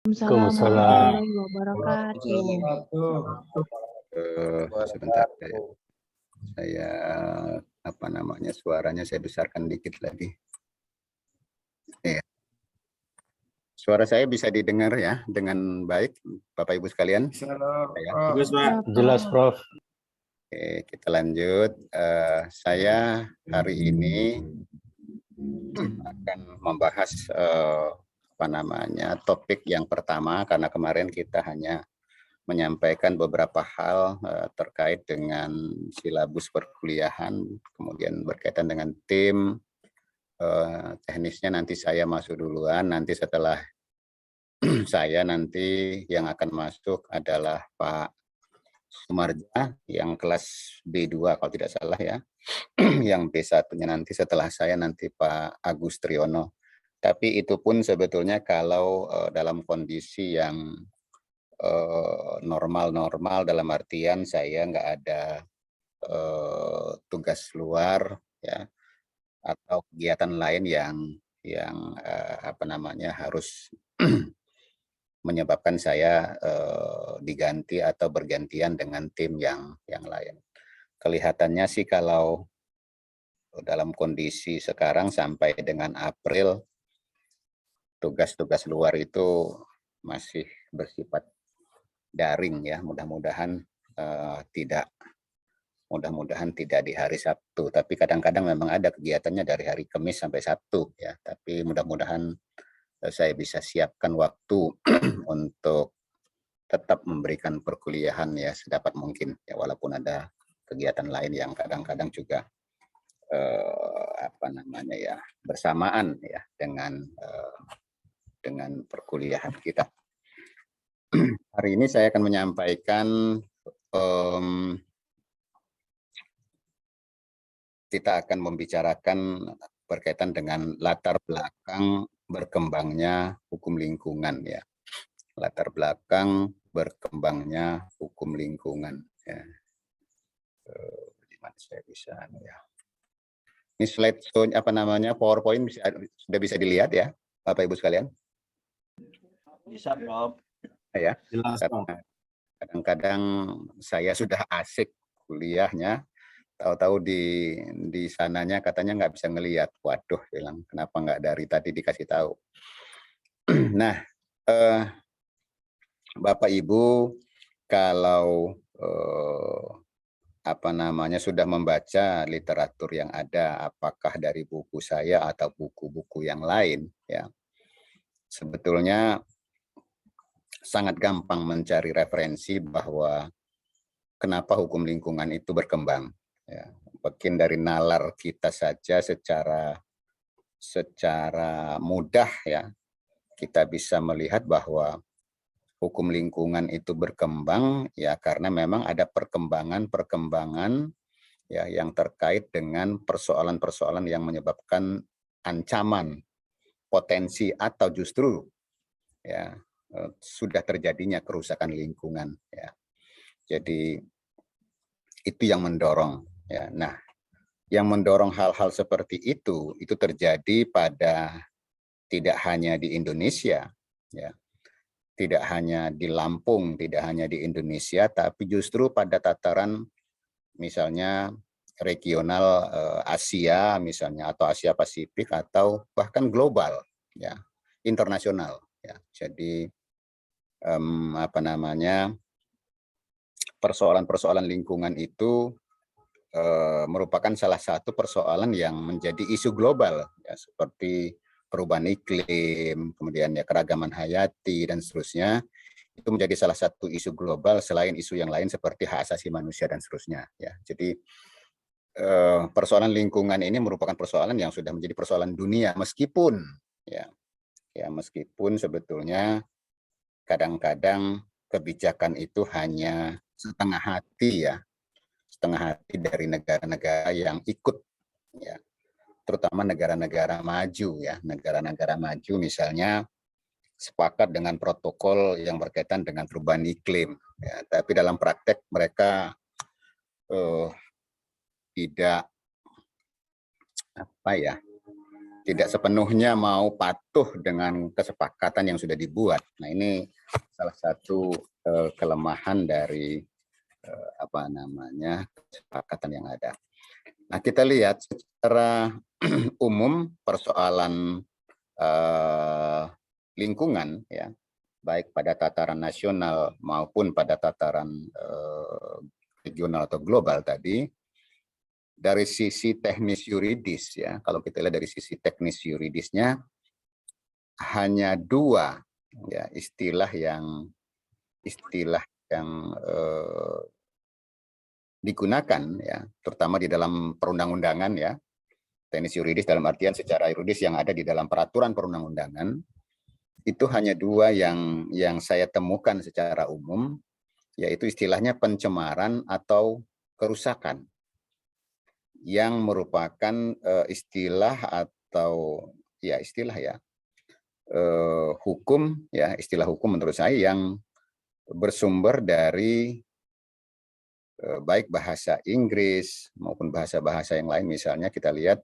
Waalaikumsalam Waalaikumsalam. warahmatullahi wabarakatuh. Sebentar saya suaranya saya besarkan dikit lagi. Ya. Suara saya bisa didengar ya dengan baik, Bapak Ibu sekalian? Jelas, Prof. Oke, kita lanjut. Saya hari ini akan membahas topik yang pertama, karena kemarin kita hanya menyampaikan beberapa hal terkait dengan silabus perkuliahan, kemudian berkaitan dengan tim. Teknisnya nanti saya masuk duluan, nanti setelah saya nanti yang akan masuk adalah Pak Sumarja yang kelas B2 kalau tidak salah ya. Yang B1-nya nanti setelah saya nanti Pak Agus Triyono. Tapi itu pun sebetulnya kalau dalam kondisi yang normal-normal, dalam artian saya nggak ada tugas luar ya, atau kegiatan lain yang harus menyebabkan saya diganti atau bergantian dengan tim yang lain. Kelihatannya sih kalau dalam kondisi sekarang sampai dengan April, tugas-tugas luar itu masih bersifat daring ya. Mudah-mudahan tidak di hari Sabtu, tapi kadang-kadang memang ada kegiatannya dari hari Kamis sampai Sabtu ya. Tapi mudah-mudahan saya bisa siapkan waktu untuk tetap memberikan perkuliahan ya sedapat mungkin ya, walaupun ada kegiatan lain yang kadang-kadang juga bersamaan ya dengan perkuliahan kita. Hari ini saya akan menyampaikan kita akan membicarakan berkaitan dengan latar belakang berkembangnya hukum lingkungan ya. Latar belakang berkembangnya hukum lingkungan ya. Di mana saya bisa ya. Ini slide PowerPoint sudah bisa dilihat ya, Bapak Ibu sekalian? Bisa, Prof. Ya. Jelas, Prof. Kadang-kadang saya sudah asik kuliahnya, tahu-tahu di sananya katanya nggak bisa ngelihat. Waduh, bilang kenapa nggak dari tadi dikasih tahu. Nah, Bapak Ibu kalau sudah membaca literatur yang ada, apakah dari buku saya atau buku-buku yang lain ya, sebetulnya sangat gampang mencari referensi bahwa kenapa hukum lingkungan itu berkembang ya. Mungkin dari nalar kita saja secara mudah ya, kita bisa melihat bahwa hukum lingkungan itu berkembang ya karena memang ada perkembangan ya yang terkait dengan persoalan-persoalan yang menyebabkan ancaman, potensi atau justru ya sudah terjadinya kerusakan lingkungan ya. Jadi itu yang mendorong ya. Nah, yang mendorong hal-hal seperti itu terjadi pada tidak hanya di Indonesia ya. Tidak hanya di Lampung, tidak hanya di Indonesia, tapi justru pada tataran misalnya regional Asia misalnya, atau Asia Pasifik, atau bahkan global ya, internasional ya. Jadi persoalan-persoalan lingkungan itu merupakan salah satu persoalan yang menjadi isu global ya, seperti perubahan iklim, kemudian ya keragaman hayati dan seterusnya. Itu menjadi salah satu isu global selain isu yang lain seperti hak asasi manusia dan seterusnya ya. Jadi persoalan lingkungan ini merupakan persoalan yang sudah menjadi persoalan dunia, meskipun meskipun sebetulnya kadang-kadang kebijakan itu hanya setengah hati dari negara-negara yang ikut ya, terutama negara-negara maju ya. Negara-negara maju misalnya sepakat dengan protokol yang berkaitan dengan perubahan iklim ya, tapi dalam praktek mereka tidak sepenuhnya mau patuh dengan kesepakatan yang sudah dibuat. Nah, ini salah satu kelemahan dari kesepakatan yang ada. Nah, kita lihat secara umum persoalan lingkungan, ya, baik pada tataran nasional maupun pada tataran regional atau global tadi, dari sisi teknis yuridis, ya, kalau kita lihat dari sisi teknis yuridisnya hanya dua, ya, istilah yang digunakan, ya, terutama di dalam perundang-undangan, ya, teknis yuridis dalam artian secara yuridis yang ada di dalam peraturan perundang-undangan, itu hanya dua yang saya temukan secara umum, yaitu istilahnya pencemaran atau kerusakan, yang merupakan istilah hukum, ya, istilah hukum menurut saya yang bersumber dari baik bahasa Inggris maupun bahasa-bahasa yang lain. Misalnya kita lihat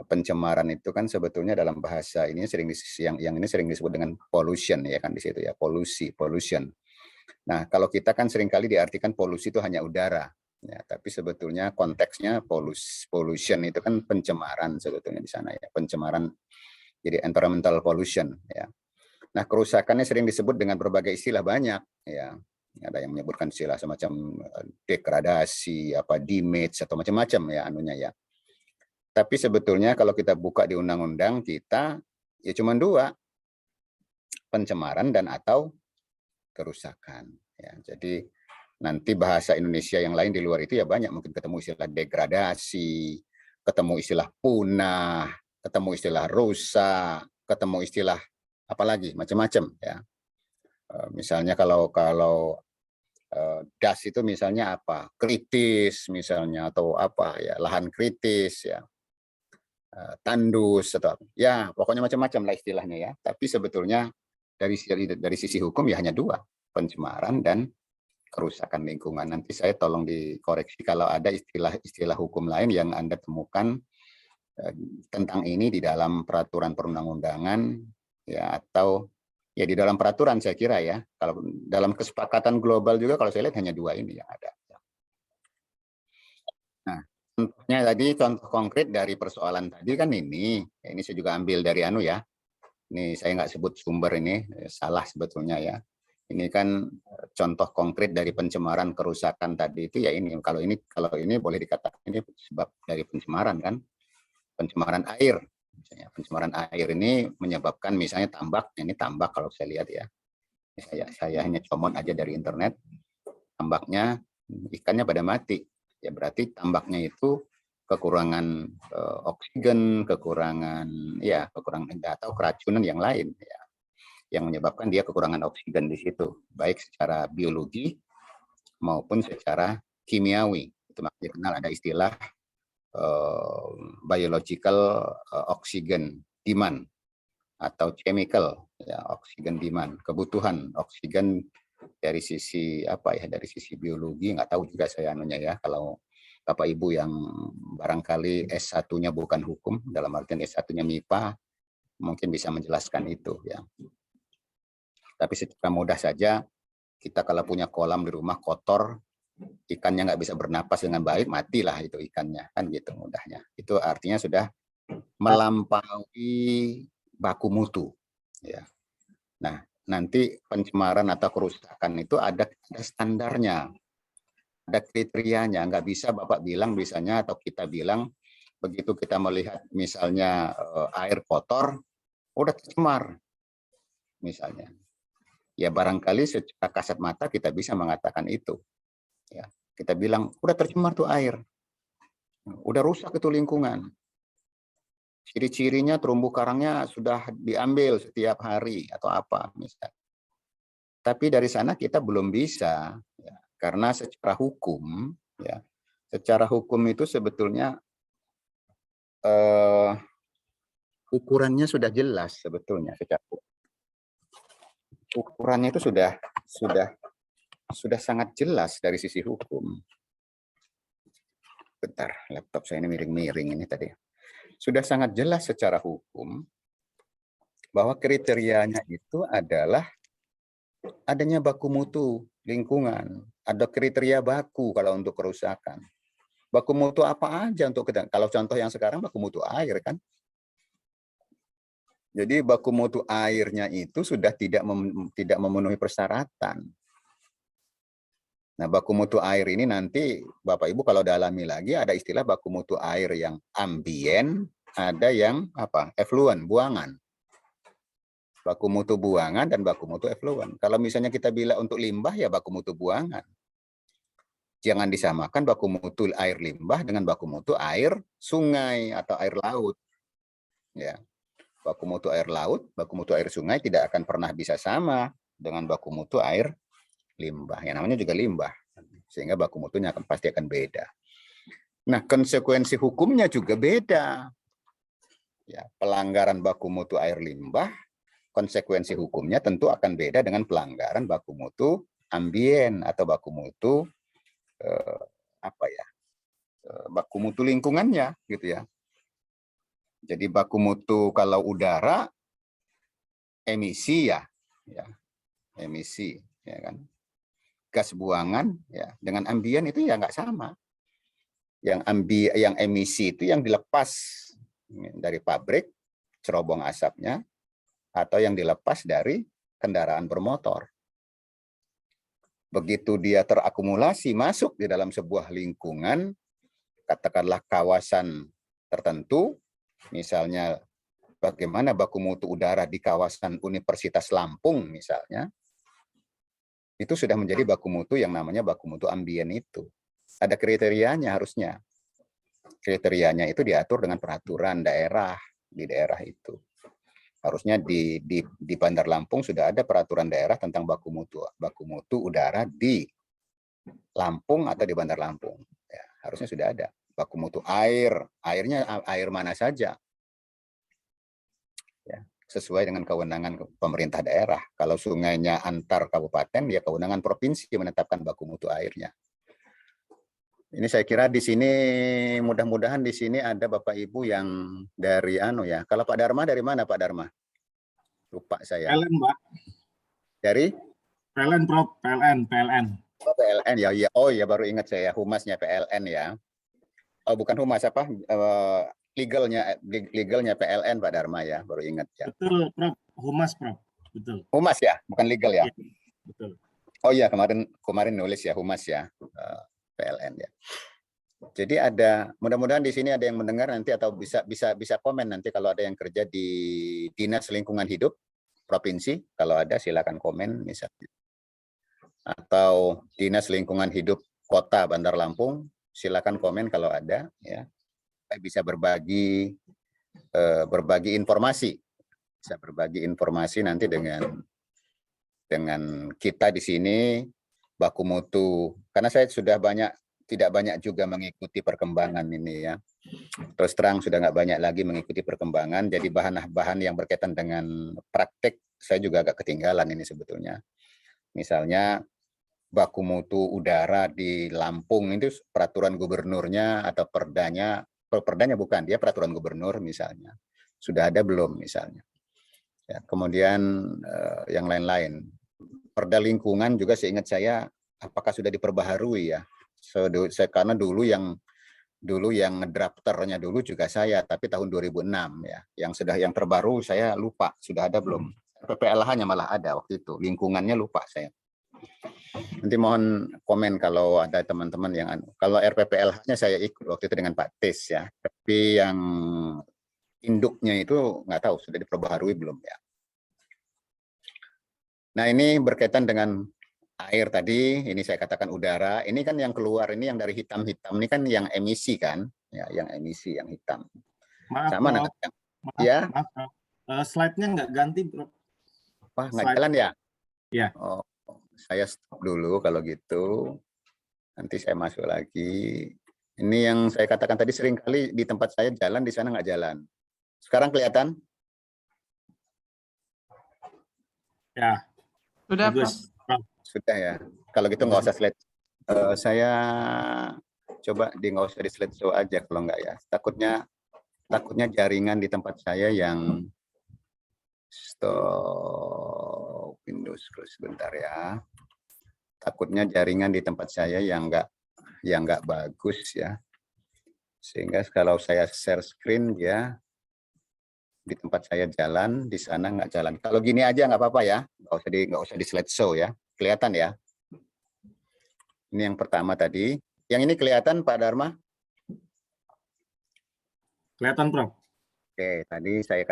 pencemaran itu kan sebetulnya dalam bahasa ini sering disebut dengan pollution, ya kan, di situ, ya, pollution. Nah, kalau kita kan seringkali diartikan polusi itu hanya udara, ya, tapi sebetulnya konteksnya pollution itu kan pencemaran sebetulnya di sana, ya, pencemaran, jadi environmental pollution, ya. Nah, kerusakannya sering disebut dengan berbagai istilah, banyak, ya. Ada yang menyebutkan istilah semacam degradasi, damage atau macam-macam, ya, ya. Tapi sebetulnya kalau kita buka di undang-undang kita, ya, cuma dua, pencemaran dan atau kerusakan, ya. Jadi nanti bahasa Indonesia yang lain di luar itu ya banyak, mungkin ketemu istilah degradasi, ketemu istilah punah, ketemu istilah rusak, ketemu istilah apalagi macam-macam, ya. Misalnya kalau das itu misalnya apa, kritis misalnya, atau apa, ya, lahan kritis, ya, tandus, atau ya pokoknya macam-macam lah istilahnya, ya. Tapi sebetulnya dari sisi hukum ya hanya dua, pencemaran dan kerusakan lingkungan. Nanti saya tolong dikoreksi kalau ada istilah hukum lain yang Anda temukan tentang ini di dalam peraturan perundang-undangan, ya, atau ya di dalam peraturan, saya kira, ya. Kalau dalam kesepakatan global juga kalau saya lihat hanya dua ini yang ada. Nah, contohnya tadi, contoh konkret dari persoalan tadi kan ini saya juga ambil dari ya. Ini saya nggak sebut sumber ini, salah sebetulnya, ya. Ini kan contoh konkret dari pencemaran kerusakan tadi itu, ya, ini. Kalau ini boleh dikatakan ini sebab dari pencemaran, kan. Pencemaran air. Misalnya pencemaran air ini menyebabkan misalnya tambak, ini tambak kalau saya lihat, ya. Saya hanya comot aja dari internet, tambaknya ikannya pada mati. Ya, berarti tambaknya itu kekurangan oksigen, kekurangan atau keracunan yang lain, ya, yang menyebabkan dia kekurangan oksigen di situ, baik secara biologi maupun secara kimiawi. Itu makanya kenal ada istilah biological oxygen demand atau chemical, ya, oxygen demand, kebutuhan oksigen dari sisi dari sisi biologi. Nggak tahu juga saya ya, kalau Bapak Ibu yang barangkali S1-nya bukan hukum, dalam artian S1-nya MIPA, mungkin bisa menjelaskan itu, ya. Tapi secara mudah saja, kita kalau punya kolam di rumah kotor, ikannya nggak bisa bernapas dengan baik, matilah itu ikannya, kan gitu mudahnya. Itu artinya sudah melampaui baku mutu, ya. Nah, nanti pencemaran atau kerusakan itu ada standarnya, ada kriterianya. Nggak bisa Bapak bilang misalnya, atau kita bilang, begitu kita melihat misalnya air kotor, udah tercemar misalnya. Ya, barangkali secara kasat mata kita bisa mengatakan itu, ya. Kita bilang udah tercemar tuh air, udah rusak itu lingkungan, ciri-cirinya terumbu karangnya sudah diambil setiap hari atau apa misalnya. Tapi dari sana kita belum bisa, ya, karena secara hukum, ya, secara hukum itu sebetulnya ukurannya sudah jelas sebetulnya. Secara ukurannya itu sudah sangat jelas dari sisi hukum. Bentar, laptop saya ini miring-miring ini tadi. sudah sangat jelas secara hukum bahwa kriterianya itu adalah adanya baku mutu lingkungan. Ada kriteria baku kalau untuk kerusakan. Baku mutu apa aja untuk kita? Kalau contoh yang sekarang baku mutu air kan. Jadi baku mutu airnya itu sudah tidak memenuhi persyaratan. Nah, baku mutu air ini nanti Bapak Ibu kalau dalami lagi ada istilah baku mutu air yang ambien, ada yang apa? Efluent, buangan. Baku mutu buangan dan baku mutu efluent. Kalau misalnya kita bilang untuk limbah ya baku mutu buangan. Jangan disamakan baku mutu air limbah dengan baku mutu air sungai atau air laut. Ya. Baku mutu air laut, baku mutu air sungai tidak akan pernah bisa sama dengan baku mutu air limbah. Yang namanya juga limbah. Sehingga baku mutunya pasti akan beda. Nah, konsekuensi hukumnya juga beda. Ya, pelanggaran baku mutu air limbah, konsekuensi hukumnya tentu akan beda dengan pelanggaran baku mutu ambien atau baku mutu baku mutu lingkungannya gitu ya. Jadi baku mutu kalau udara emisi ya emisi ya kan. Gas buangan ya dengan ambien itu ya nggak sama. Yang emisi itu yang dilepas dari pabrik cerobong asapnya atau yang dilepas dari kendaraan bermotor. Begitu dia terakumulasi masuk di dalam sebuah lingkungan, katakanlah kawasan tertentu, misalnya bagaimana baku mutu udara di kawasan Universitas Lampung misalnya, itu sudah menjadi baku mutu yang namanya baku mutu ambien itu. Ada kriterianya harusnya. Kriterianya itu diatur dengan peraturan daerah di daerah itu. Harusnya di Bandar Lampung sudah ada peraturan daerah tentang baku mutu udara di Lampung atau di Bandar Lampung. Ya, harusnya sudah ada. Baku mutu airnya air mana saja. Ya, sesuai dengan kewenangan pemerintah daerah. Kalau sungainya antar kabupaten, ya kewenangan provinsi menetapkan baku mutu airnya. Ini saya kira di sini mudah-mudahan di sini ada Bapak Ibu yang dari ya. Kalau Pak Dharma dari mana Pak Dharma? Lupa saya. PLN, Pak. Dari? PLN, Prof. PLN. Oh, PLN ya. Oh ya baru ingat saya humasnya PLN ya. Oh bukan humas apa? Legalnya PLN Pak Dharma ya. Baru ingat ya. Betul, Prof. Humas, Prof. Betul. Humas ya, bukan legal ya. Betul. Oh iya kemarin nulis ya humas ya. PLN ya. Jadi ada mudah-mudahan di sini ada yang mendengar nanti atau bisa komen nanti kalau ada yang kerja di Dinas Lingkungan Hidup provinsi, kalau ada silakan komen misalnya. Atau Dinas Lingkungan Hidup Kota Bandar Lampung, silakan komen kalau ada ya. Bisa berbagi informasi. Bisa berbagi informasi nanti dengan kita di sini. Baku mutu, karena saya sudah tidak banyak juga mengikuti perkembangan ini ya. Terus terang sudah nggak banyak lagi mengikuti perkembangan, jadi bahan yang berkaitan dengan praktek saya juga agak ketinggalan ini sebetulnya. Misalnya baku mutu udara di Lampung itu peraturan gubernurnya atau perdanya bukan, dia peraturan gubernur misalnya. Sudah ada belum misalnya. Ya, kemudian yang lain-lain. Perda lingkungan juga seingat saya apakah sudah diperbaharui ya. Karena dulu yang drafternya dulu juga saya, tapi tahun 2006 ya. Yang terbaru saya lupa sudah ada belum. RPPLH-nya malah ada waktu itu, lingkungannya lupa saya. Nanti mohon komen kalau ada teman-teman yang kalau RPPLH-nya saya ikut waktu itu dengan Pak Tis ya. Tapi yang induknya itu nggak tahu sudah diperbaharui belum ya. Nah ini berkaitan dengan air tadi, ini saya katakan udara, ini kan yang keluar, ini yang dari hitam-hitam, ini kan yang emisi kan, ya, yang emisi, yang hitam. Maaf, sama Prof. Ya? Maaf, Prof. Slide-nya nggak ganti, Prof. Wah, nggak jalan ya? Ya. Oh, saya stop dulu kalau gitu, nanti saya masuk lagi. Ini yang saya katakan tadi seringkali di tempat saya jalan, di sana nggak jalan. Sekarang kelihatan? Ya. Sudah, Bagus, Prof. Sudah ya. Kalau gitu nggak usah slide. Saya coba nggak usah di slide show aja kalau nggak ya. Takutnya Takutnya jaringan di tempat saya yang stop Windows sebentar ya. Takutnya jaringan di tempat saya yang nggak bagus ya. Sehingga kalau saya share screen dia di tempat saya jalan, di sana nggak jalan. Kalau gini aja nggak apa-apa ya, nggak usah di slideshow ya. Kelihatan ya. Ini yang pertama tadi. Yang ini kelihatan Pak Dharma? Kelihatan, Prof. Oke, tadi saya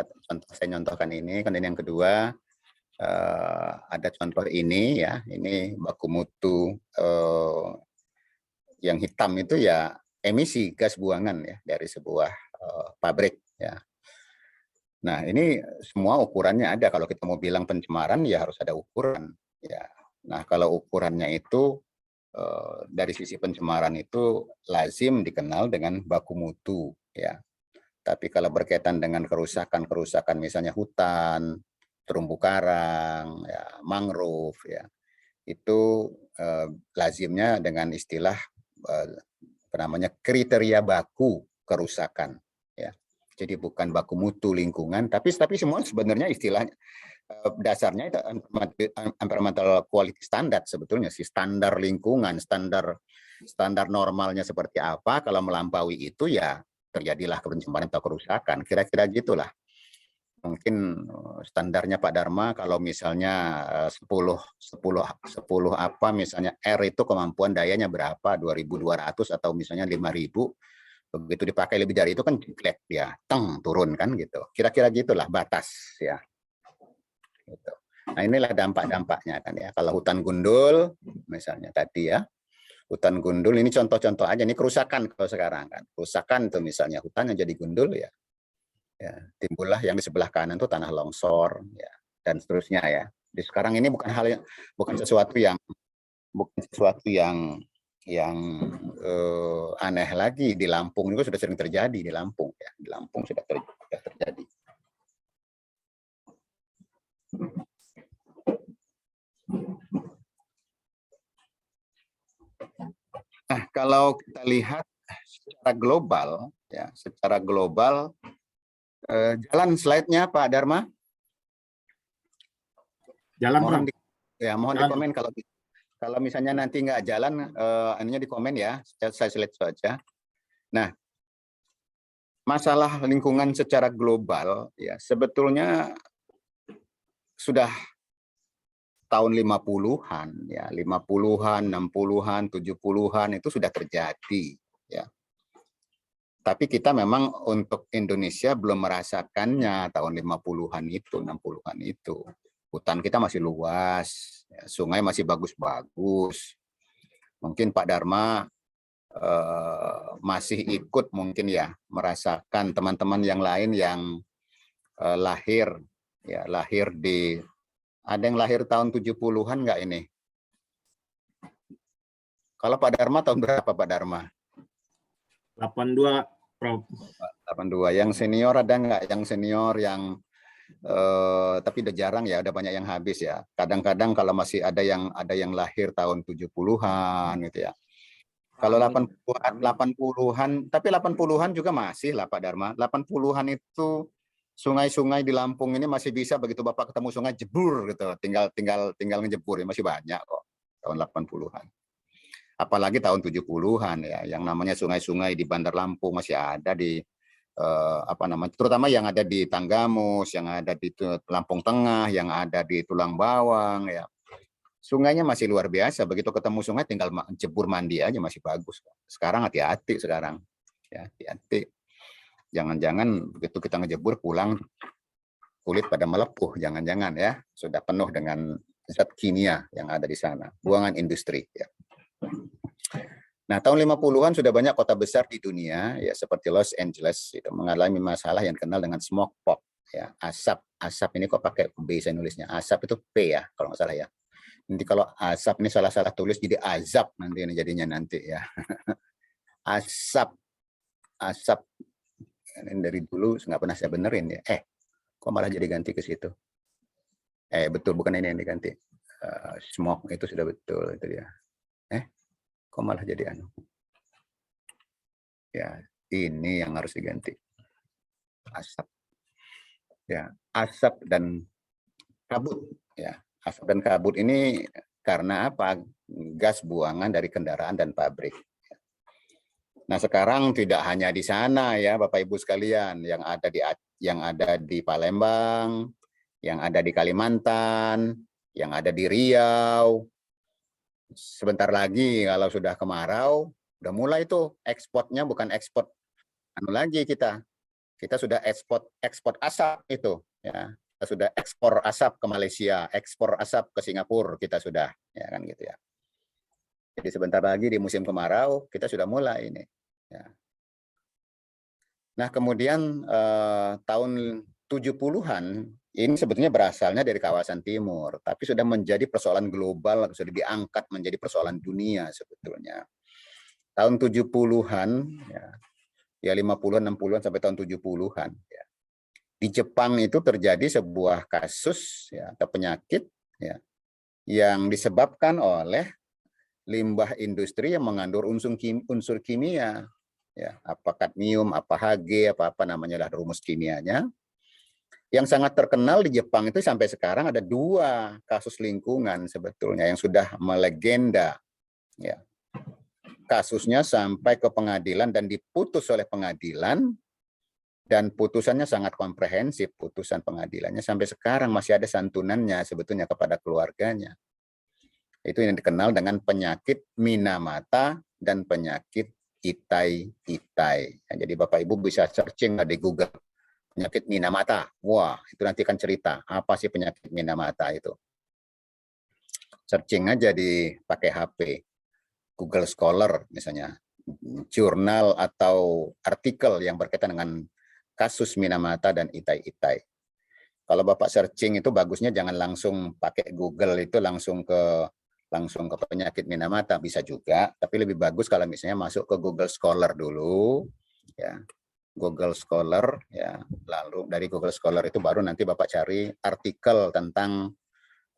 nyontohkan ini. Kemudian yang kedua ada contoh ini ya. Ini baku mutu yang hitam itu ya emisi gas buangan ya dari sebuah pabrik ya. Nah, ini semua ukurannya ada. Kalau kita mau bilang pencemaran ya harus ada ukuran ya. Nah, kalau ukurannya itu dari sisi pencemaran itu lazim dikenal dengan baku mutu ya. Tapi kalau berkaitan dengan kerusakan misalnya hutan, terumbu karang, ya, mangrove, ya, itu lazimnya dengan istilah namanya kriteria baku kerusakan. Ya. Jadi bukan baku mutu lingkungan, tapi semua sebenarnya istilahnya dasarnya itu environmental quality standard sebetulnya sih, standar lingkungan, standar normalnya seperti apa. Kalau melampaui itu ya terjadilah pencemaran atau kerusakan, kira-kira gitulah. Mungkin standarnya Pak Dharma kalau misalnya 10 apa misalnya R itu kemampuan dayanya berapa, 2.200 atau misalnya 5.000, begitu dipakai lebih dari itu kan jelek ya, turun kan gitu. Kira-kira gitulah batas ya. Gitu. Nah, inilah dampak-dampaknya kan ya. Kalau hutan gundul misalnya tadi ya, hutan gundul ini contoh-contoh aja, ini kerusakan kalau sekarang kan. Kerusakan itu misalnya hutan yang jadi gundul ya. Ya, timbullah yang di sebelah kanan itu tanah longsor ya dan seterusnya ya. Di sekarang ini bukan sesuatu yang aneh lagi. Di Lampung juga sudah sering terjadi di Lampung ya. Di Lampung sudah terjadi. Nah, kalau kita lihat secara global, jalan slide-nya Pak Dharma. Jalan, mohon Prof. Di komen kalau misalnya nanti nggak jalan, ininya di komen ya, saya slide saja. Nah, masalah lingkungan secara global ya sebetulnya sudah tahun 50-an ya, 50-an, 60-an, 70-an itu sudah terjadi ya. Tapi kita memang untuk Indonesia belum merasakannya tahun 50-an itu, 60-an itu. Hutan kita masih luas, ya, sungai masih bagus-bagus. Mungkin Pak Dharma masih ikut mungkin ya merasakan teman-teman yang lain yang lahir di, ada yang lahir tahun 70-an nggak ini? Kalau Pak Dharma tahun berapa Pak Dharma? 82, Prof. 82. Yang senior ada nggak? Yang senior yang tapi udah jarang ya, udah banyak yang habis ya. Kadang-kadang kalau masih ada yang lahir tahun 70-an gitu ya. Kalau 80-an, tapi 80-an juga masih lah Pak Dharma. 80-an itu sungai-sungai di Lampung ini masih bisa begitu Bapak ketemu sungai jebur gitu. Tinggal ngejebur ya, masih banyak kok tahun 80-an. Apalagi tahun 70-an ya, yang namanya sungai-sungai di Bandar Lampung masih ada di terutama yang ada di Tanggamus, yang ada di Lampung Tengah, yang ada di Tulang Bawang ya. Sungainya masih luar biasa, begitu ketemu sungai tinggal jebur mandi aja masih bagus. Sekarang hati-hati sekarang. Ya, hati-hati. Jangan-jangan begitu kita ngejebur pulang kulit pada melepuh, jangan-jangan ya, sudah penuh dengan zat kimia yang ada di sana, buangan industri ya. Nah, tahun 50-an sudah banyak kota besar di dunia ya seperti Los Angeles itu mengalami masalah yang dikenal dengan smoke fog ya, asap ini kok pakai B saya nulisnya, asap itu P ya kalau nggak salah ya. Nanti kalau asap ini salah tulis jadi azab nanti ini jadinya nanti ya. asap ini dari dulu nggak pernah saya benerin ya. Kok malah jadi ganti ke situ? Betul, bukan ini yang diganti. Smoke itu sudah betul itu dia. Kok malah jadi anu? Ya, ini yang harus diganti. asap. Ya, asap dan kabut. Ya, asap dan kabut ini karena apa? Gas buangan dari kendaraan dan pabrik. Nah, sekarang tidak hanya di sana ya, Bapak Ibu sekalian, yang ada di Palembang, yang ada di Kalimantan, yang ada di Riau. Sebentar lagi kalau sudah kemarau, udah mulai tuh ekspornya, bukan ekspor lagi kita sudah ekspor asap itu ya. Kita sudah ekspor asap ke Malaysia, ekspor asap ke Singapura, kita sudah ya kan gitu ya. Jadi sebentar lagi di musim kemarau kita sudah mulai ini ya. Nah, kemudian tahun 70-an ini sebetulnya berasalnya dari kawasan timur, tapi sudah menjadi persoalan global, sudah diangkat menjadi persoalan dunia sebetulnya. Tahun 70-an ya 50-an, 60-an sampai tahun 70-an ya. Di Jepang itu terjadi sebuah kasus ya, atau penyakit ya, yang disebabkan oleh limbah industri yang mengandung unsur kimia ya, apa kadmium, apa Hg, apa namanya lah rumus kimianya. Yang sangat terkenal di Jepang itu sampai sekarang ada 2 kasus lingkungan sebetulnya yang sudah melegenda ya. Kasusnya sampai ke pengadilan dan diputus oleh pengadilan, dan putusannya sangat komprehensif. Putusan pengadilannya sampai sekarang masih ada santunannya sebetulnya kepada keluarganya. Itu yang dikenal dengan penyakit Minamata dan penyakit Itai-Itai. Ya, jadi Bapak Ibu bisa searching di Google penyakit Minamata. Wah, itu nanti akan cerita apa sih penyakit Minamata itu. Searching aja pakai HP. Google Scholar misalnya, jurnal atau artikel yang berkaitan dengan kasus Minamata dan Itai-Itai. Kalau Bapak searching itu bagusnya jangan langsung pakai Google itu langsung ke penyakit Minamata, bisa juga, tapi lebih bagus kalau misalnya masuk ke Google Scholar dulu ya. Google Scholar ya. Lalu dari Google Scholar itu baru nanti Bapak cari artikel tentang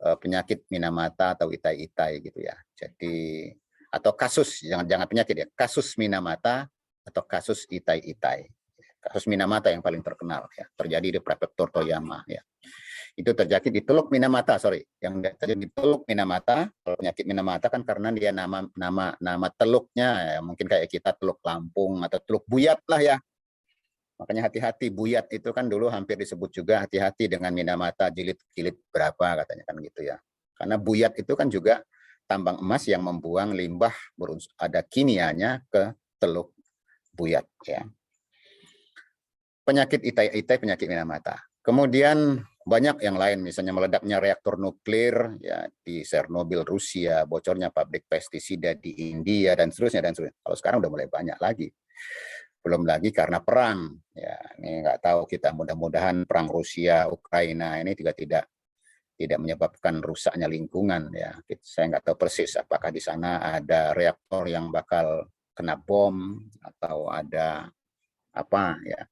penyakit Minamata atau Itai-Itai gitu ya. Jadi atau kasus, jangan penyakit ya, kasus Minamata atau kasus Itai-Itai. Kasus Minamata yang paling terkenal ya, terjadi di prefektur Toyama ya. Itu terjadi di Teluk Minamata, yang terjadi di Teluk Minamata. Penyakit Minamata kan karena dia nama teluknya ya, mungkin kayak kita Teluk Lampung atau Teluk Buyat lah ya. Makanya hati-hati, Buyat itu kan dulu hampir disebut juga hati-hati dengan Minamata jilid berapa katanya kan gitu ya. Karena Buyat itu kan juga tambang emas yang membuang limbah ada kimianya ke Teluk Buyat ya. Penyakit Itai-Itai, penyakit Minamata. Kemudian banyak yang lain, misalnya meledaknya reaktor nuklir ya di Chernobyl Rusia, bocornya pabrik pestisida di India dan seterusnya. Kalau sekarang udah mulai banyak lagi. Belum lagi karena perang ya. Ini nggak tahu kita, mudah-mudahan perang Rusia Ukraina ini juga tidak menyebabkan rusaknya lingkungan ya. Saya nggak tahu persis apakah di sana ada reaktor yang bakal kena bom atau ada apa ya.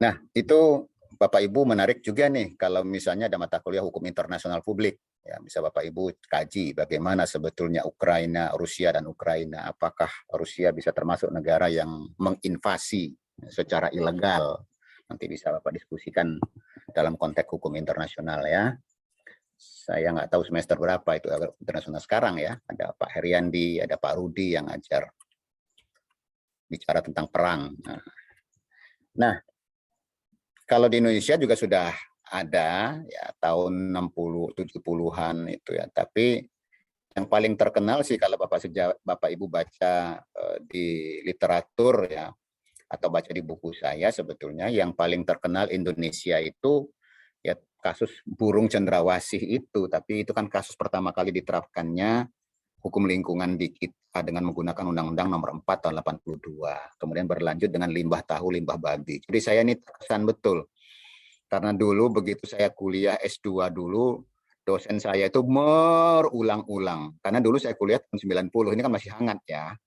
Nah, itu Bapak Ibu menarik juga nih kalau misalnya ada mata kuliah hukum internasional publik. Ya, bisa Bapak Ibu kaji bagaimana sebetulnya Rusia dan Ukraina. Apakah Rusia bisa termasuk negara yang menginvasi secara ilegal? Nanti bisa Bapak diskusikan dalam konteks hukum internasional ya. Saya nggak tahu semester berapa itu internasional sekarang ya. Ada Pak Heriandi, ada Pak Rudi yang ajar bicara tentang perang. Nah, kalau di Indonesia juga sudah ada ya tahun 60 70-an itu ya, tapi yang paling terkenal sih kalau Bapak Ibu baca di literatur ya atau baca di buku saya, sebetulnya yang paling terkenal Indonesia itu ya kasus burung cendrawasih itu, tapi itu kan kasus pertama kali diterapkannya hukum lingkungan di kita dengan menggunakan Undang-Undang Nomor 4 tahun 82. Kemudian berlanjut dengan limbah tahu, limbah babi. Jadi saya ini terkesan betul. Karena dulu begitu saya kuliah S2 dulu, dosen saya itu berulang-ulang. Karena dulu saya kuliah tahun 90, ini kan masih hangat ya.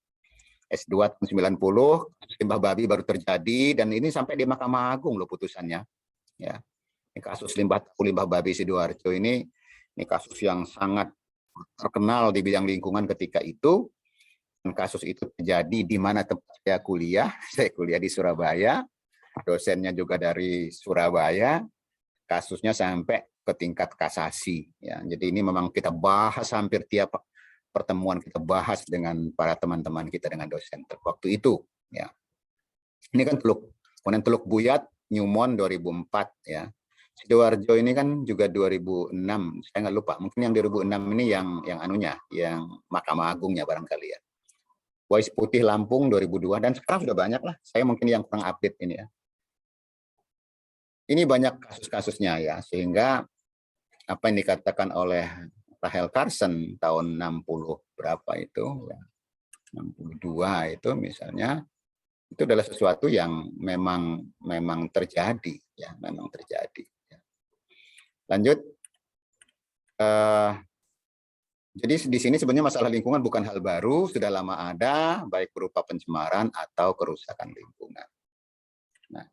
S2 tahun 90, limbah babi baru terjadi, dan ini sampai di Mahkamah Agung loh putusannya. Ya. Ini kasus limbah babi Sidoarjo ini kasus yang sangat terkenal di bidang lingkungan ketika itu. kasus itu terjadi di mana tempat saya kuliah. Saya kuliah di Surabaya, dosennya juga dari Surabaya, kasusnya sampai ke tingkat kasasi. Ya, jadi ini memang kita bahas hampir tiap pertemuan, kita bahas dengan para teman-teman kita, dengan dosen waktu itu. Ya, ini kan kemudian Teluk Buyat, Newmont 2004 ya. Sidoarjo ini kan juga 2006, saya nggak lupa. Mungkin yang 2006 ini yang anunya, yang Mahkamah Agungnya barangkali ya. Wais Putih Lampung 2002, dan sekarang sudah banyak lah. Saya mungkin yang kurang update ini ya. Ini banyak kasus-kasusnya ya, sehingga apa yang dikatakan oleh Rachel Carson tahun 60 berapa itu, ya, 62 itu misalnya, itu adalah sesuatu yang memang terjadi ya, memang terjadi. Lanjut. Jadi di sini sebenarnya masalah lingkungan bukan hal baru, sudah lama ada, baik berupa pencemaran atau kerusakan lingkungan. Nah,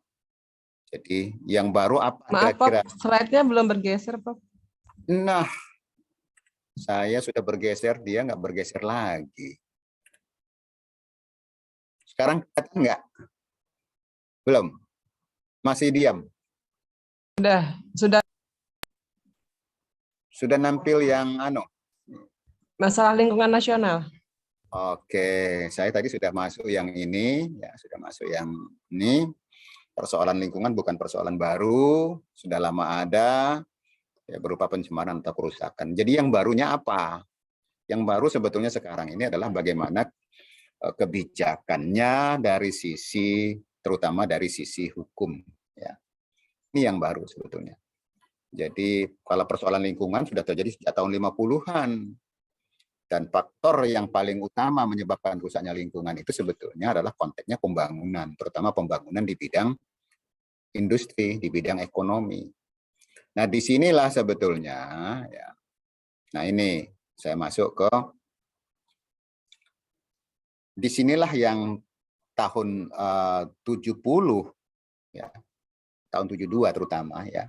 jadi yang baru apa Maaf, kira-kira? Prof, slide-nya belum bergeser, Prof. Nah, saya sudah bergeser, dia nggak bergeser lagi. Sekarang kelihatan nggak? Belum? Masih diam? Sudah. Sudah nampil yang Masalah lingkungan nasional. Oke, saya tadi sudah masuk yang ini, ya sudah masuk yang ini. Persoalan lingkungan bukan persoalan baru, sudah lama ada, ya, berupa pencemaran atau kerusakan. Jadi yang barunya apa? Yang baru sebetulnya sekarang ini adalah bagaimana kebijakannya dari sisi, terutama dari sisi hukum. Ya. Ini yang baru sebetulnya. Jadi kalau persoalan lingkungan sudah terjadi sejak tahun 50-an. Dan faktor yang paling utama menyebabkan rusaknya lingkungan itu sebetulnya adalah konteksnya pembangunan, terutama pembangunan di bidang industri, di bidang ekonomi. Nah, disinilah sebetulnya, ya. Nah ini saya masuk ke, disinilah yang tahun 70, ya, tahun 72 terutama, ya,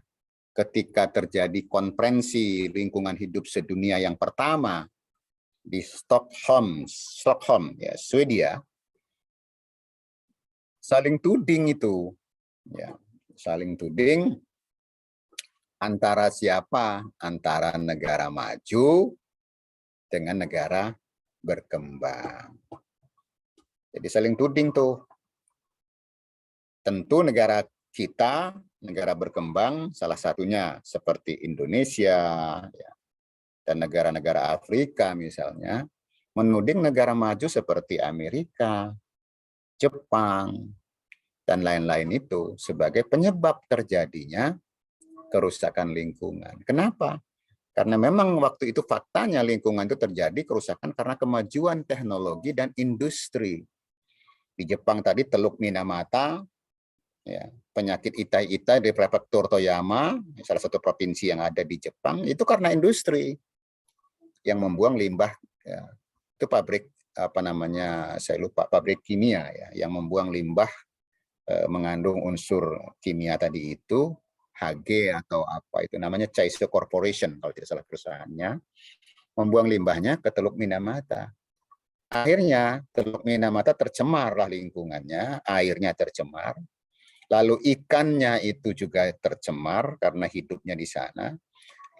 ketika terjadi konferensi lingkungan hidup sedunia yang pertama di Stockholm ya, Swedia, saling tuding itu, ya, saling tuding antara siapa? Antara negara maju dengan negara berkembang. Jadi saling tuding tuh. Tentu negara kita, negara berkembang, salah satunya seperti Indonesia, ya, dan negara-negara Afrika misalnya, menuding negara maju seperti Amerika, Jepang, dan lain-lain itu sebagai penyebab terjadinya kerusakan lingkungan. Kenapa? Karena memang waktu itu faktanya lingkungan itu terjadi kerusakan karena kemajuan teknologi dan industri. Di Jepang tadi Teluk Minamata, ya, penyakit itai-itai di prefektur Toyama, salah satu provinsi yang ada di Jepang, itu karena industri yang membuang limbah, ya, itu pabrik apa namanya, saya lupa, pabrik kimia ya, yang membuang limbah mengandung unsur kimia tadi itu, HG atau apa itu namanya, Chaise Corporation kalau tidak salah perusahaannya, membuang limbahnya ke Teluk Minamata. Akhirnya Teluk Minamata tercemarlah lingkungannya, airnya tercemar, lalu ikannya itu juga tercemar karena hidupnya di sana.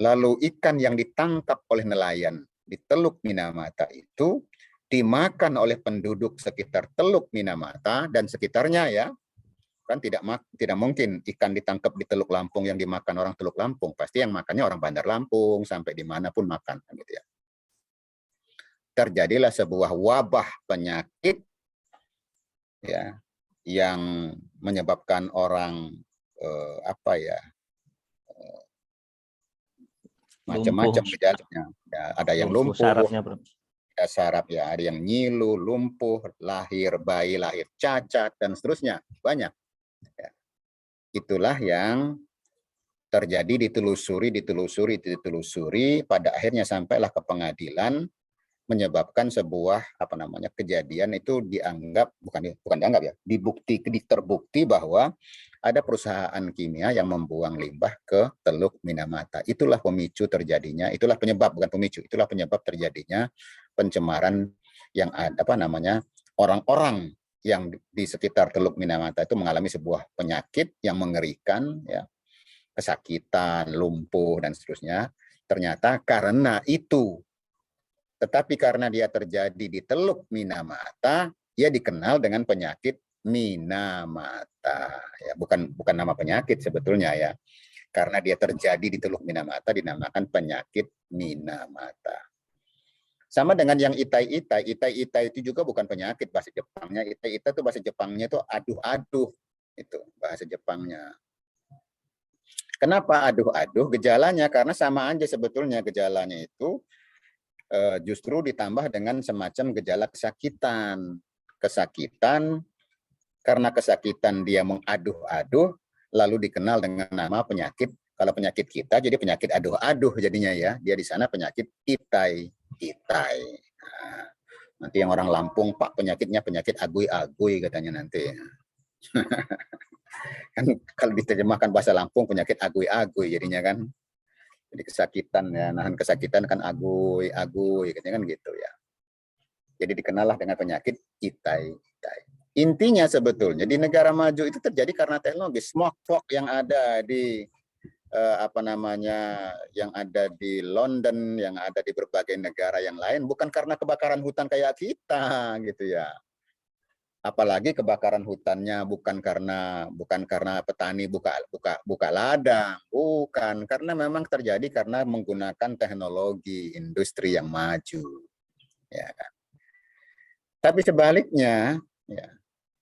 Lalu ikan yang ditangkap oleh nelayan di Teluk Minamata itu dimakan oleh penduduk sekitar Teluk Minamata dan sekitarnya, ya. Kan tidak mungkin ikan ditangkap di Teluk Lampung yang dimakan orang Teluk Lampung, pasti yang makannya orang Bandar Lampung, sampai dimanapun makan, gitu ya. Terjadilah sebuah wabah penyakit, ya, yang menyebabkan orang macam-macam gejalanya. Ya, ada yang lumpuh, ada saraf, ya, ada yang nyilu, lumpuh, lahir bayi lahir cacat dan seterusnya, banyak. Ya. Itulah yang terjadi, ditelusuri, pada akhirnya sampailah ke pengadilan, menyebabkan sebuah kejadian itu dianggap bukan dianggap, ya, terbukti bahwa ada perusahaan kimia yang membuang limbah ke Teluk Minamata. Itulah pemicu terjadinya, itulah penyebab, bukan pemicu, itulah penyebab terjadinya pencemaran yang ada apa namanya orang-orang yang di sekitar Teluk Minamata itu mengalami sebuah penyakit yang mengerikan, ya, kesakitan, lumpuh dan seterusnya. Ternyata karena itu, tetapi karena dia terjadi di Teluk Minamata, ia dikenal dengan penyakit Minamata. Ya, bukan nama penyakit sebetulnya ya. Karena dia terjadi di Teluk Minamata dinamakan penyakit Minamata. Sama dengan yang itai-itai. Itai-itai itu juga bukan penyakit bahasa Jepangnya. Itai-itai itu bahasa Jepangnya itu aduh-aduh. Itu bahasa Jepangnya. Kenapa aduh-aduh? Gejalanya karena sama aja sebetulnya gejalanya itu justru ditambah dengan semacam gejala kesakitan. Kesakitan, karena kesakitan dia mengaduh-aduh, lalu dikenal dengan nama penyakit. Kalau penyakit kita jadi penyakit aduh-aduh jadinya ya. Dia di sana penyakit itai. Nah, nanti yang orang Lampung, Pak, penyakitnya penyakit agui-agui katanya nanti. Kan kalau diterjemahkan bahasa Lampung penyakit agui-agui jadinya kan. Jadi kesakitan ya, nahan kesakitan kan agui-agui katanya kan gitu ya. Jadi dikenallah dengan penyakit itai. Intinya sebetulnya di negara maju itu terjadi karena teknologi. Smog fog yang ada di yang ada di London, yang ada di berbagai negara yang lain, bukan karena kebakaran hutan kayak kita gitu ya. Apalagi kebakaran hutannya bukan karena petani buka ladang, bukan, karena memang terjadi karena menggunakan teknologi industri yang maju. Ya kan? Tapi sebaliknya, ya,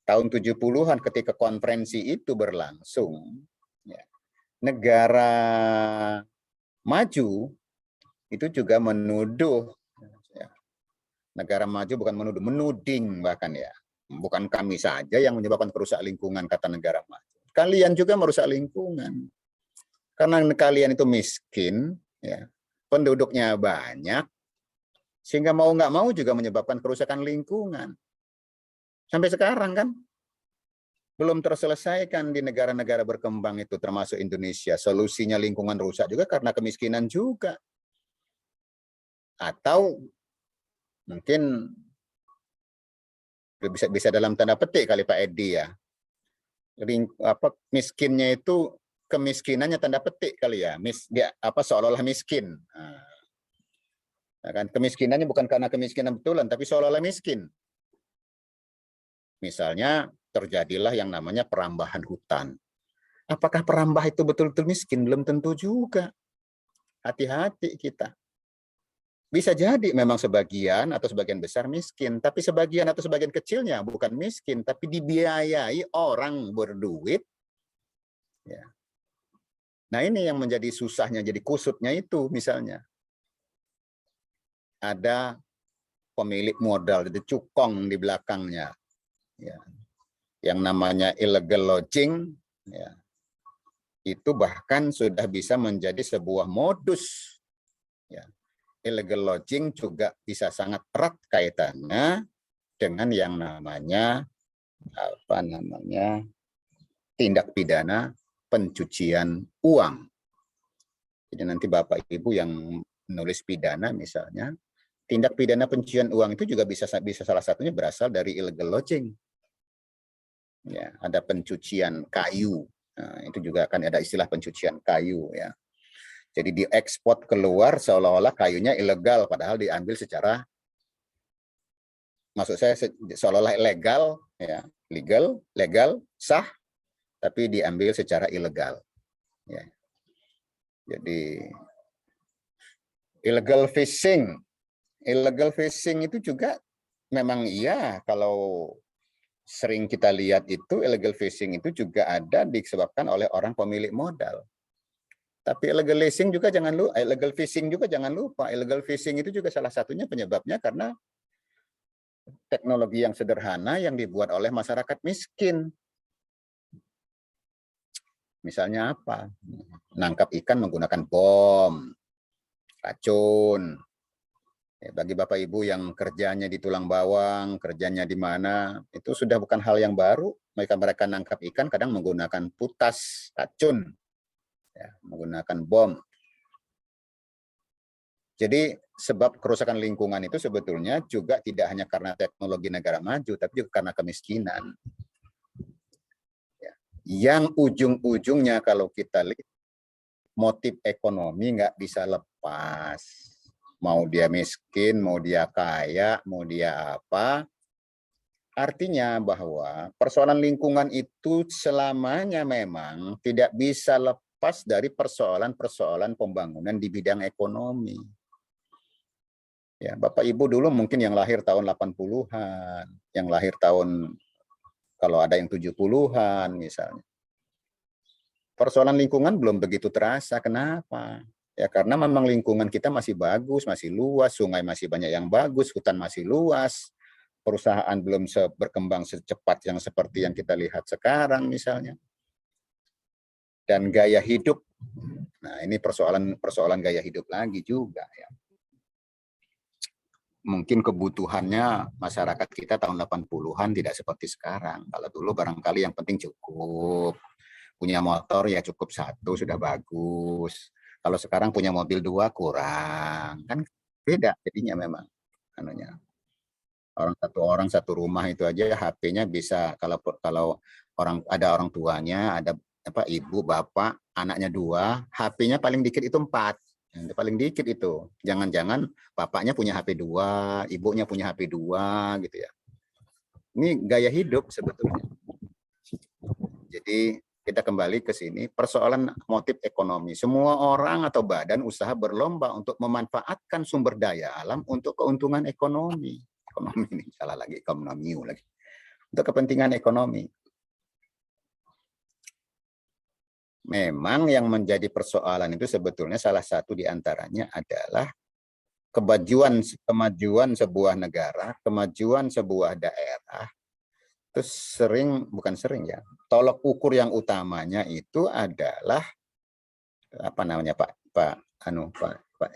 tahun 70-an ketika konferensi itu berlangsung, ya, negara maju itu juga menuduh, ya, negara maju bukan menuduh, menuding bahkan ya, bukan kami saja yang menyebabkan kerusakan lingkungan kata negara maju. Kalian juga merusak lingkungan. Karena kalian itu miskin, ya, penduduknya banyak, sehingga mau nggak mau juga menyebabkan kerusakan lingkungan. Sampai sekarang kan belum terselesaikan di negara-negara berkembang itu, termasuk Indonesia. Solusinya lingkungan rusak juga karena kemiskinan juga. Atau mungkin bisa dalam tanda petik kali Pak Edi ya. Miskinnya itu kemiskinannya tanda petik kali ya. Dia seolah-olah miskin. Nah, kan kemiskinannya bukan karena kemiskinan betulan, tapi seolah-olah miskin. Misalnya terjadilah yang namanya perambahan hutan. Apakah perambah itu betul-betul miskin? Belum tentu juga. Hati-hati kita. Bisa jadi memang sebagian atau sebagian besar miskin, tapi sebagian atau sebagian kecilnya bukan miskin, tapi dibiayai orang berduit. Ya. Nah ini yang menjadi susahnya, jadi kusutnya itu misalnya. Ada pemilik modal, jadi cukong di belakangnya. Ya. Yang namanya illegal lodging, ya, itu bahkan sudah bisa menjadi sebuah modus. Ya. Illegal lodging juga bisa sangat erat kaitannya dengan yang namanya tindak pidana pencucian uang. Jadi nanti Bapak Ibu yang menulis pidana misalnya, tindak pidana pencucian uang itu juga bisa salah satunya berasal dari illegal lodging. Ya, ada pencucian kayu. Nah, itu juga akan ada istilah pencucian kayu ya. Jadi diekspor keluar seolah-olah kayunya ilegal padahal diambil secara, maksud saya seolah-olah legal ya, legal, sah, tapi diambil secara ilegal. Ya. Jadi illegal fishing itu juga memang iya, kalau sering kita lihat itu illegal fishing itu juga ada disebabkan oleh orang pemilik modal. Tapi illegal fishing juga jangan lupa, illegal fishing itu juga salah satunya penyebabnya karena teknologi yang sederhana yang dibuat oleh masyarakat miskin. Misalnya apa? Nangkap ikan menggunakan bom, racun. Bagi Bapak Ibu yang kerjanya di tulang bawang, kerjanya di mana, itu sudah bukan hal yang baru. Mereka nangkap ikan kadang menggunakan putas, racun, ya, menggunakan bom. Jadi sebab kerusakan lingkungan itu sebetulnya juga tidak hanya karena teknologi negara maju, tapi juga karena kemiskinan. Ya. Yang ujung-ujungnya kalau kita lihat, motif ekonomi nggak bisa lepas. Mau dia miskin, mau dia kaya, mau dia apa. Artinya bahwa persoalan lingkungan itu selamanya memang tidak bisa lepas dari persoalan-persoalan pembangunan di bidang ekonomi. Ya, Bapak Ibu dulu mungkin yang lahir tahun 80-an, yang lahir tahun kalau ada yang 70-an misalnya. Persoalan lingkungan belum begitu terasa. Kenapa? Ya karena memang lingkungan kita masih bagus, masih luas, sungai masih banyak yang bagus, hutan masih luas, perusahaan belum berkembang secepat yang seperti yang kita lihat sekarang misalnya. Dan gaya hidup, nah ini persoalan gaya hidup lagi juga ya. Mungkin kebutuhannya masyarakat kita tahun 80-an tidak seperti sekarang. Kalau dulu barangkali yang penting cukup. Punya motor ya cukup satu sudah bagus. Kalau sekarang punya mobil 2 kurang. Kan beda jadinya memang. Anunya. Orang satu rumah itu aja HP-nya bisa kalau ada orang tuanya, ada ibu, bapak, anaknya 2, HP-nya paling dikit itu 4. Yang paling dikit itu. Jangan-jangan bapaknya punya HP 2, ibunya punya HP 2 gitu ya. Ini gaya hidup sebetulnya. Jadi kita kembali ke sini, persoalan motif ekonomi. Semua orang atau badan usaha berlomba untuk memanfaatkan sumber daya alam untuk keuntungan ekonomi. Ekonomi ini salah lagi, ekonomi lagi. Untuk kepentingan ekonomi. Memang yang menjadi persoalan itu sebetulnya salah satu diantaranya adalah kemajuan sebuah negara, kemajuan sebuah daerah. Terus bukan sering ya, tolok ukur yang utamanya itu adalah apa namanya Pak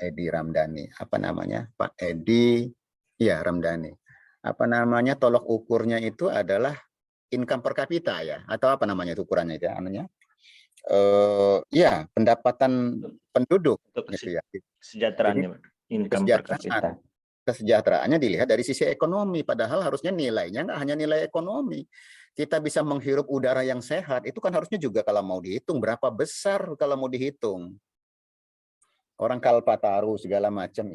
Edi Ramdhani, Pak Edi Ramdhani. Apa namanya tolok ukurnya itu adalah income per kapita ya, atau apa namanya itu ukurannya itu pendapatan penduduk gitu ya. Kesejahteraannya, income per kapita. Kesejahteraannya dilihat dari sisi ekonomi, padahal harusnya nilainya nggak hanya nilai ekonomi. Kita bisa menghirup udara yang sehat, itu kan harusnya juga kalau mau dihitung, berapa besar kalau mau dihitung. Orang Kalpataru segala macam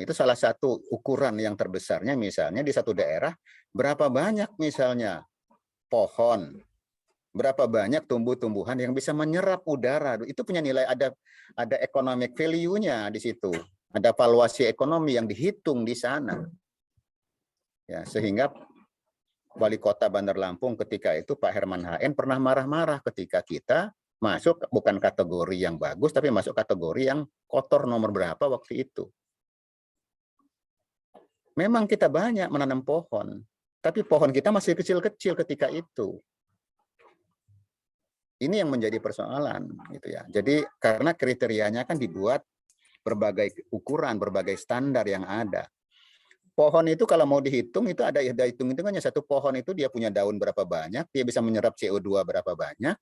itu salah satu ukuran yang terbesarnya misalnya di satu daerah, berapa banyak misalnya pohon, berapa banyak tumbuh-tumbuhan yang bisa menyerap udara, itu punya nilai, ada economic value-nya di situ, ada valuasi ekonomi yang dihitung di sana. Ya, sehingga Wali Kota Bandar Lampung ketika itu Pak Herman HN pernah marah-marah ketika kita masuk bukan kategori yang bagus, tapi masuk kategori yang kotor nomor berapa waktu itu. Memang kita banyak menanam pohon, tapi pohon kita masih kecil-kecil ketika itu. Ini yang menjadi persoalan gitu ya. Jadi karena kriterianya kan dibuat berbagai ukuran, berbagai standar yang ada. Pohon itu kalau mau dihitung itu ada hitung-hitungannya. Satu pohon itu dia punya daun berapa banyak, dia bisa menyerap CO2 berapa banyak,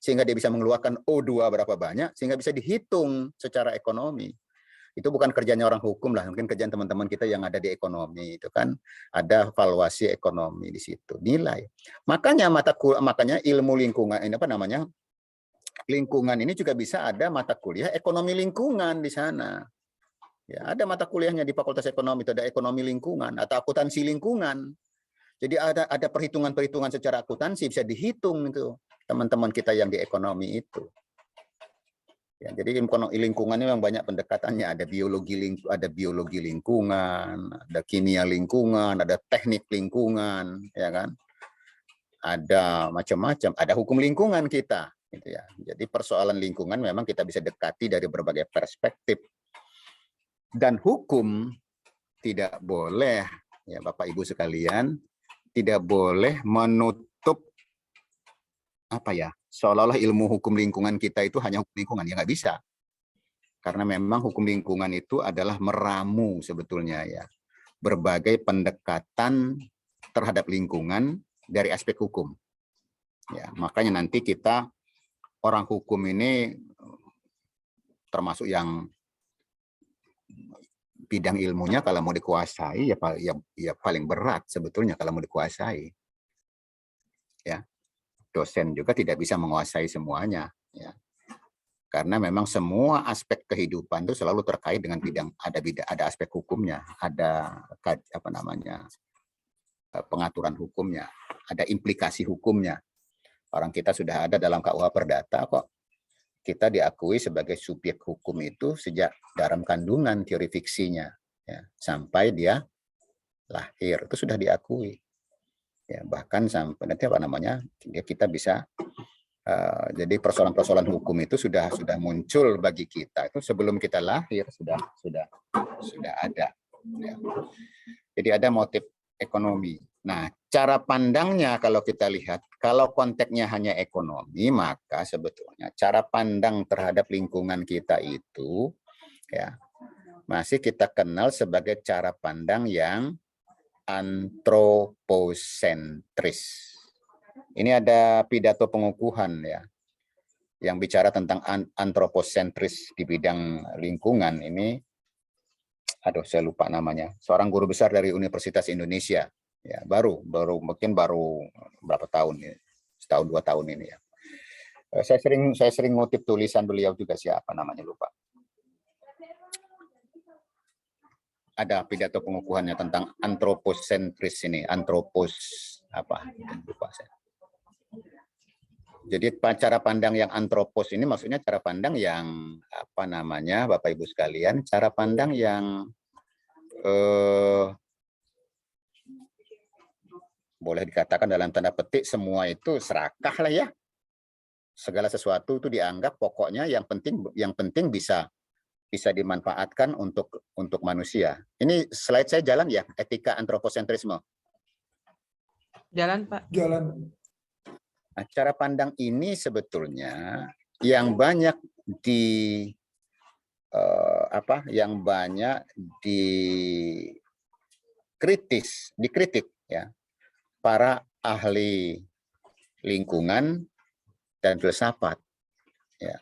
sehingga dia bisa mengeluarkan O2 berapa banyak, sehingga bisa dihitung secara ekonomi. Itu bukan kerjanya orang hukum lah, mungkin kerjaan teman-teman kita yang ada di ekonomi itu kan ada valuasi ekonomi di situ, nilai. Makanya ilmu lingkungan ini lingkungan ini juga bisa ada mata kuliah ekonomi lingkungan di sana. Ya, ada mata kuliahnya di Fakultas Ekonomi itu ada ekonomi lingkungan atau akuntansi lingkungan. Jadi ada perhitungan-perhitungan secara akuntansi bisa dihitung itu teman-teman kita yang di ekonomi itu. Ya, jadi lingkungannya memang banyak pendekatannya, ada biologi lingkungan, ada kimia lingkungan, ada teknik lingkungan, ya kan? Ada macam-macam, ada hukum lingkungan kita, gitu ya. Jadi persoalan lingkungan memang kita bisa dekati dari berbagai perspektif. Dan hukum tidak boleh, ya Bapak Ibu sekalian, tidak boleh menutup seolah-olah ilmu hukum lingkungan kita itu hanya hukum lingkungan, ya nggak bisa. Karena memang hukum lingkungan itu adalah meramu sebetulnya ya berbagai pendekatan terhadap lingkungan dari aspek hukum. Ya, makanya nanti kita orang hukum ini termasuk yang bidang ilmunya kalau mau dikuasai ya paling berat sebetulnya kalau mau dikuasai. Ya. Dosen juga tidak bisa menguasai semuanya, ya. Karena memang semua aspek kehidupan itu selalu terkait dengan ada aspek hukumnya, ada pengaturan hukumnya, ada implikasi hukumnya. Orang kita sudah ada dalam KUH Perdata kok. Kita diakui sebagai subjek hukum itu sejak dalam kandungan teori fiksinya, ya, sampai dia lahir itu sudah diakui. Ya, bahkan sampai nanti kita bisa jadi persoalan-persoalan hukum itu sudah muncul bagi kita itu sebelum kita lahir sudah ada. Ya. Jadi ada motif ekonomi. Nah, cara pandangnya kalau kita lihat, kalau konteksnya hanya ekonomi, maka sebetulnya cara pandang terhadap lingkungan kita itu ya masih kita kenal sebagai cara pandang yang antroposentris. Ini ada pidato pengukuhan ya, yang bicara tentang antroposentris di bidang lingkungan ini. Aduh, saya lupa namanya. Seorang guru besar dari Universitas Indonesia. Ya, baru berapa tahun ya? Setahun 2 tahun ini ya. Saya sering ngutip tulisan beliau juga, siapa namanya lupa. Ada pidato pengukuhannya tentang antroposentris ini, lupa saya. Jadi cara pandang yang antropos ini maksudnya cara pandang yang Bapak Ibu sekalian, cara pandang yang boleh dikatakan dalam tanda petik semua itu serakah lah ya. Segala sesuatu itu dianggap pokoknya yang penting bisa dimanfaatkan untuk manusia. Ini slide saya jalan ya, etika antroposentrisme. Jalan, Pak. Jalan. Nah, cara pandang ini sebetulnya yang banyak dikritik ya para ahli lingkungan dan filsafat. Ya.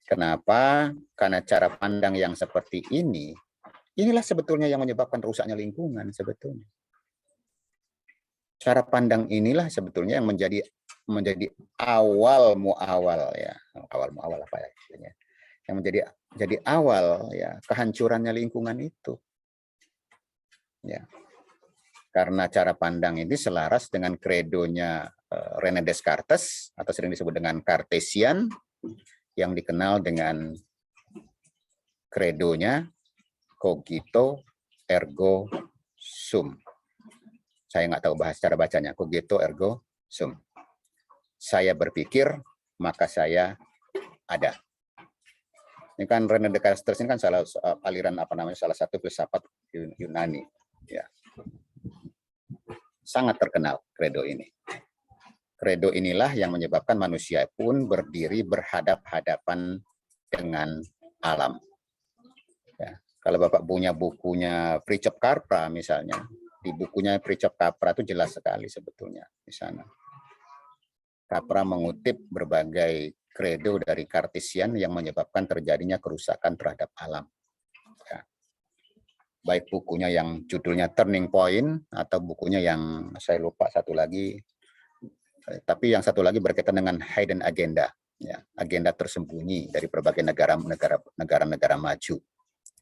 Kenapa? Karena cara pandang yang seperti inilah sebetulnya yang menyebabkan rusaknya lingkungan sebetulnya. Cara pandang inilah sebetulnya yang menjadi awal muawal ya. Awal muawal apa ya istilahnya? Yang jadi awal ya kehancurannya lingkungan itu. Ya. Karena cara pandang ini selaras dengan kredonya René Descartes atau sering disebut dengan Cartesian, yang dikenal dengan kredonya cogito ergo sum. Saya nggak tahu cara bacanya, cogito ergo sum. Saya berpikir, maka saya ada. Ini kan René Descartes ini kan salah satu filsafat Yunani. Ya. Sangat terkenal kredo ini. Kredo inilah yang menyebabkan manusia pun berdiri berhadap-hadapan dengan alam. Ya. Kalau Bapak punya bukunya Fritjof Capra misalnya, di bukunya Fritjof Capra itu jelas sekali sebetulnya di sana. Capra mengutip berbagai kredo dari Cartesian yang menyebabkan terjadinya kerusakan terhadap alam. Ya. Baik bukunya yang judulnya Turning Point atau bukunya yang saya lupa satu lagi. Tapi yang satu lagi berkaitan dengan hidden agenda, ya, agenda tersembunyi dari berbagai negara-negara maju.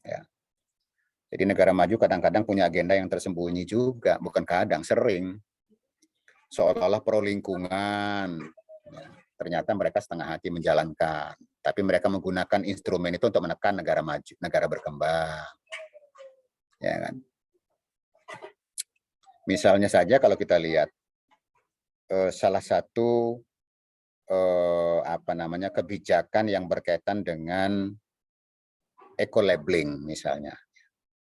Ya. Jadi negara maju kadang-kadang punya agenda yang tersembunyi juga, bukan kadang, sering. Seolah-olah pro lingkungan, ya, ternyata mereka setengah hati menjalankan, tapi mereka menggunakan instrumen itu untuk menekan negara maju, negara berkembang. Ya kan? Misalnya saja kalau kita lihat salah satu kebijakan yang berkaitan dengan eco-labeling misalnya.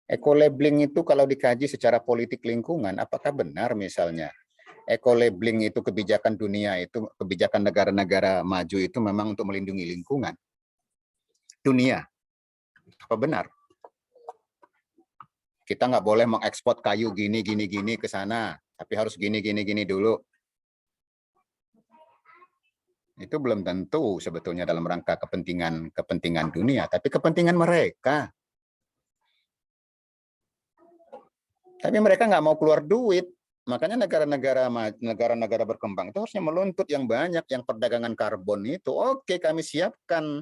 Eco-labeling itu kalau dikaji secara politik lingkungan, apakah benar misalnya eco-labeling itu kebijakan dunia itu, kebijakan negara-negara maju itu memang untuk melindungi lingkungan dunia? Apa benar? Kita nggak boleh mengekspor kayu gini ke sana, tapi harus gini dulu. Itu belum tentu sebetulnya dalam rangka kepentingan dunia, tapi kepentingan mereka. Tapi mereka nggak mau keluar duit. Makanya negara-negara berkembang itu harusnya menuntut yang banyak, yang perdagangan karbon itu. Oke, kami siapkan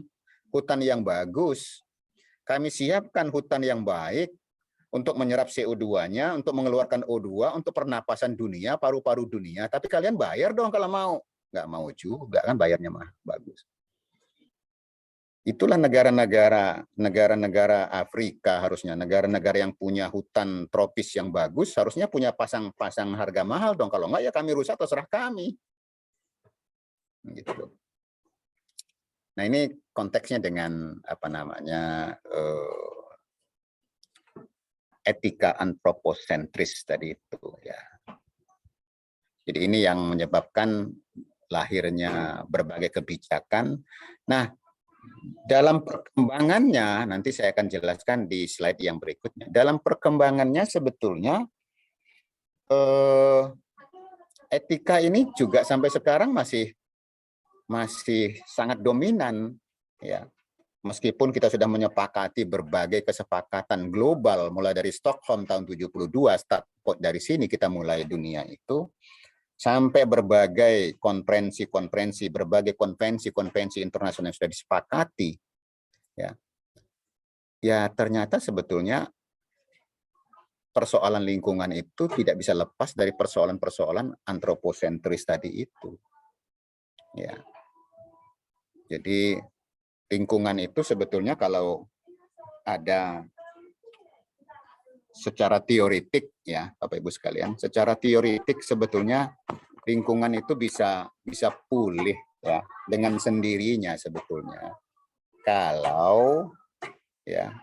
hutan yang bagus. Kami siapkan hutan yang baik untuk menyerap CO2-nya, untuk mengeluarkan O2, untuk pernapasan dunia, paru-paru dunia. Tapi kalian bayar dong kalau mau. Nggak mau juga kan, bayarnya mah bagus. Itulah negara-negara Afrika harusnya, negara-negara yang punya hutan tropis yang bagus harusnya punya pasang harga mahal dong. Kalau enggak ya kami rusak, terserah kami. Gitu. Nah, ini konteksnya dengan apa namanya etika antropocentris tadi itu ya. Jadi ini yang menyebabkan lahirnya berbagai kebijakan. Nah, dalam perkembangannya, nanti saya akan jelaskan di slide yang berikutnya. Dalam perkembangannya sebetulnya etika ini juga sampai sekarang masih sangat dominan, ya. Meskipun kita sudah menyepakati berbagai kesepakatan global, mulai dari Stockholm tahun 72, start dari sini kita mulai dunia itu, sampai berbagai konferensi-konferensi, berbagai konvensi-konvensi internasional yang sudah disepakati, ya ternyata sebetulnya persoalan lingkungan itu tidak bisa lepas dari persoalan-persoalan antropocentris tadi itu. Ya, jadi lingkungan itu sebetulnya kalau ada secara teoretik, ya Bapak Ibu sekalian, secara teoretik sebetulnya lingkungan itu bisa pulih ya dengan sendirinya sebetulnya kalau ya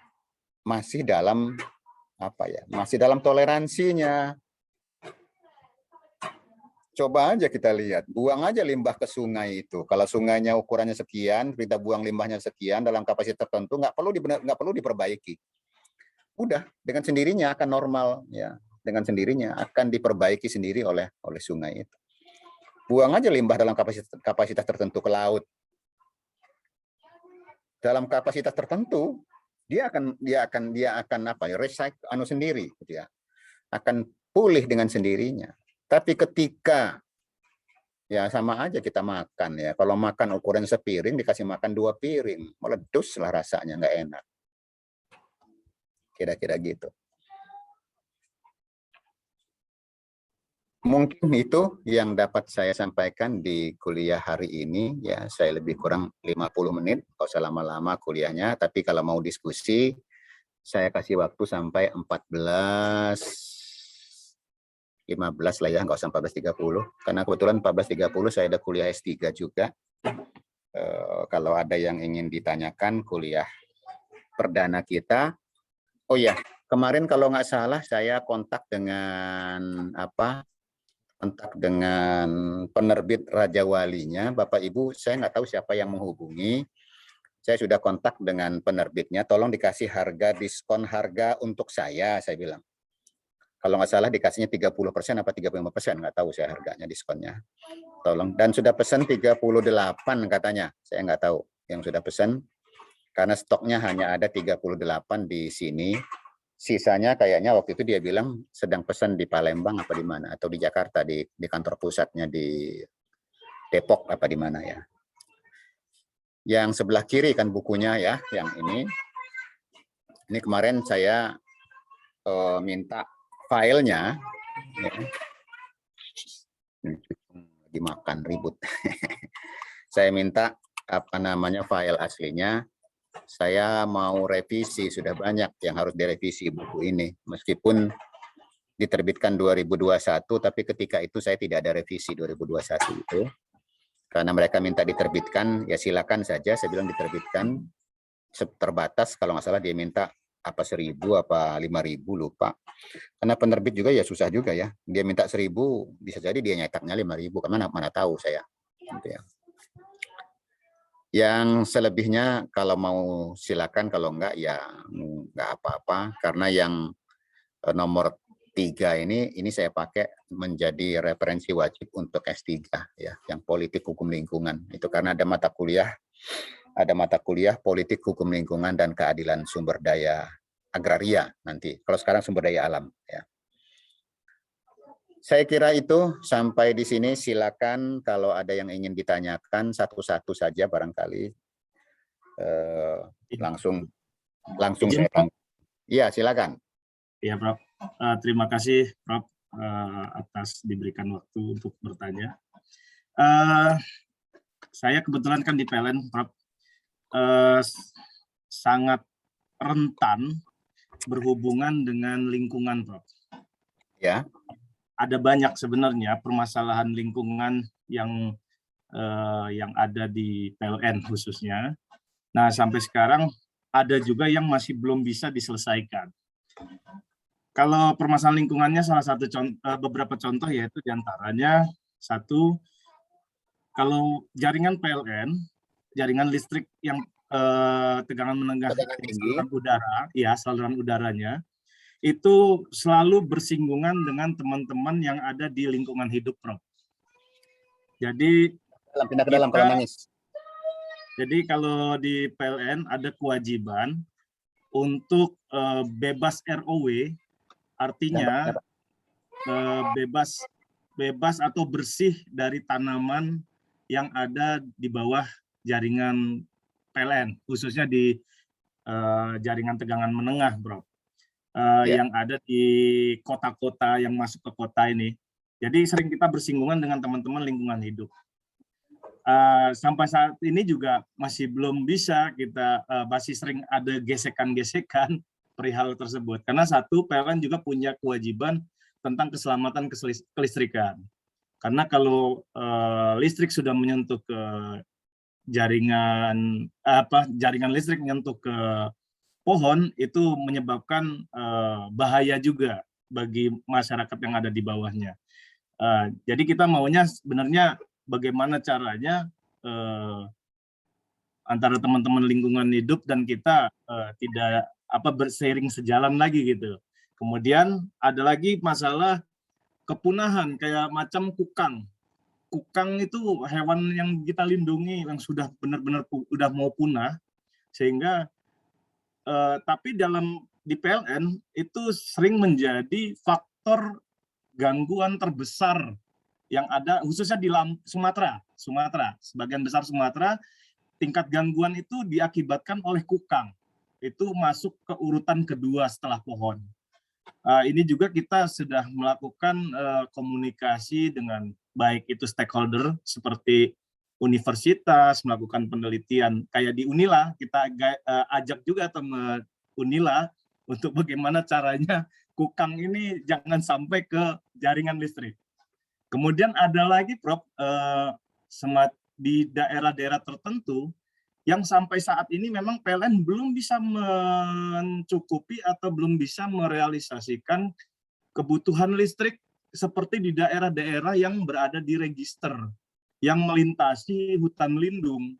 masih dalam toleransinya. Coba aja kita lihat, buang aja limbah ke sungai itu. Kalau sungainya ukurannya sekian, kita buang limbahnya sekian dalam kapasitas tertentu, nggak perlu diperbaiki. Udah dengan sendirinya akan normal, ya. Dengan sendirinya akan diperbaiki sendiri oleh sungai itu. Buang aja limbah dalam kapasitas tertentu ke laut. Dalam kapasitas tertentu, dia akan recycle sendiri, gitu ya. Akan pulih dengan sendirinya. Tapi ketika ya sama aja kita makan ya, kalau makan ukuran sepiring dikasih makan 2 piring, meledus lah rasanya, nggak enak. Kira-kira gitu. Mungkin itu yang dapat saya sampaikan di kuliah hari ini ya. Saya lebih kurang 50 menit, nggak usah lama-lama kuliahnya. Tapi kalau mau diskusi, saya kasih waktu sampai 15 lah ya, nggak usah 14.30. Karena kebetulan 14.30 saya ada kuliah S3 juga. Kalau ada yang ingin ditanyakan kuliah perdana kita. Oh ya, kemarin kalau nggak salah saya kontak dengan penerbit Raja Walinya. Bapak Ibu, saya nggak tahu siapa yang menghubungi. Saya sudah kontak dengan penerbitnya, tolong dikasih diskon harga untuk saya bilang. Kalau nggak salah dikasihnya 30% apa 35%, nggak tahu saya harganya diskonnya. Tolong. Dan sudah pesan 38 katanya, saya nggak tahu yang sudah pesan. Karena stoknya hanya ada 38 di sini. Sisanya kayaknya waktu itu dia bilang sedang pesan di Palembang apa di mana, atau di Jakarta, di kantor pusatnya di Depok apa di mana ya. Yang sebelah kiri kan bukunya ya, yang ini. Ini kemarin saya minta filenya, ya. Lagi makan ribut. Saya minta file aslinya. Saya mau revisi, sudah banyak yang harus direvisi buku ini. Meskipun diterbitkan 2021, tapi ketika itu saya tidak ada revisi 2021 itu. Karena mereka minta diterbitkan, ya silakan saja. Saya bilang diterbitkan terbatas. Kalau nggak salah dia minta 1.000 apa 5.000 lupa. Karena penerbit juga ya susah juga ya. Dia minta 1.000, bisa jadi dia nyetaknya 5.000. Karena mana tahu saya. Gitu ya. Yang selebihnya kalau mau silakan, kalau enggak ya enggak apa-apa. Karena yang nomor tiga ini saya pakai menjadi referensi wajib untuk S3 ya, yang politik hukum lingkungan. Itu karena ada mata kuliah politik hukum lingkungan dan keadilan sumber daya agraria nanti. Kalau sekarang sumber daya alam ya. Saya kira itu sampai di sini. Silakan kalau ada yang ingin ditanyakan satu-satu saja barangkali. Langsung saya tanggung. Iya, silakan. Iya, Prof. Terima kasih, Prof, atas diberikan waktu untuk bertanya. Saya kebetulan kan di PLN, Prof, sangat rentan berhubungan dengan lingkungan, Prof. Ya. Ada banyak sebenarnya permasalahan lingkungan yang ada di PLN khususnya. Nah, sampai sekarang ada juga yang masih belum bisa diselesaikan. Kalau permasalahan lingkungannya salah satu beberapa contoh yaitu diantaranya satu, kalau jaringan PLN, jaringan listrik yang tegangan menengah saluran udara, ya saluran udaranya itu selalu bersinggungan dengan teman-teman yang ada di lingkungan hidup, Prof. Jadi pindah ke dalam kalau nangis. Jadi kalau di PLN ada kewajiban untuk bebas ROW. Artinya bebas atau bersih dari tanaman yang ada di bawah jaringan PLN, khususnya di jaringan tegangan menengah, Bro, yang ada di kota-kota yang masuk ke kota ini. Jadi sering kita bersinggungan dengan teman-teman lingkungan hidup. Sampai saat ini juga masih belum bisa kita, masih sering ada gesekan-gesekan perihal tersebut. Karena satu, PLN juga punya kewajiban tentang keselamatan kelistrikan. Karena kalau listrik sudah menyentuh ke jaringan listrik menyentuh ke pohon, itu menyebabkan bahaya juga bagi masyarakat yang ada di bawahnya. Jadi kita maunya sebenarnya bagaimana caranya antara teman-teman lingkungan hidup dan kita tidak berseiring sejalan lagi gitu. Kemudian ada lagi masalah kepunahan kayak macam kukang. Kukang itu hewan yang kita lindungi yang sudah benar-benar udah mau punah, sehingga tapi di PLN itu sering menjadi faktor gangguan terbesar yang ada khususnya di Sumatera, sebagian besar Sumatera, tingkat gangguan itu diakibatkan oleh kukang. Itu masuk ke urutan kedua setelah pohon. Ini juga kita sudah melakukan komunikasi dengan baik itu stakeholder seperti universitas, melakukan penelitian kayak di Unila, kita ajak juga teman Unila untuk bagaimana caranya kukang ini jangan sampai ke jaringan listrik. Kemudian ada lagi, Prof, di daerah-daerah tertentu yang sampai saat ini memang PLN belum bisa mencukupi atau belum bisa merealisasikan kebutuhan listrik seperti di daerah-daerah yang berada di register, yang melintasi hutan lindung.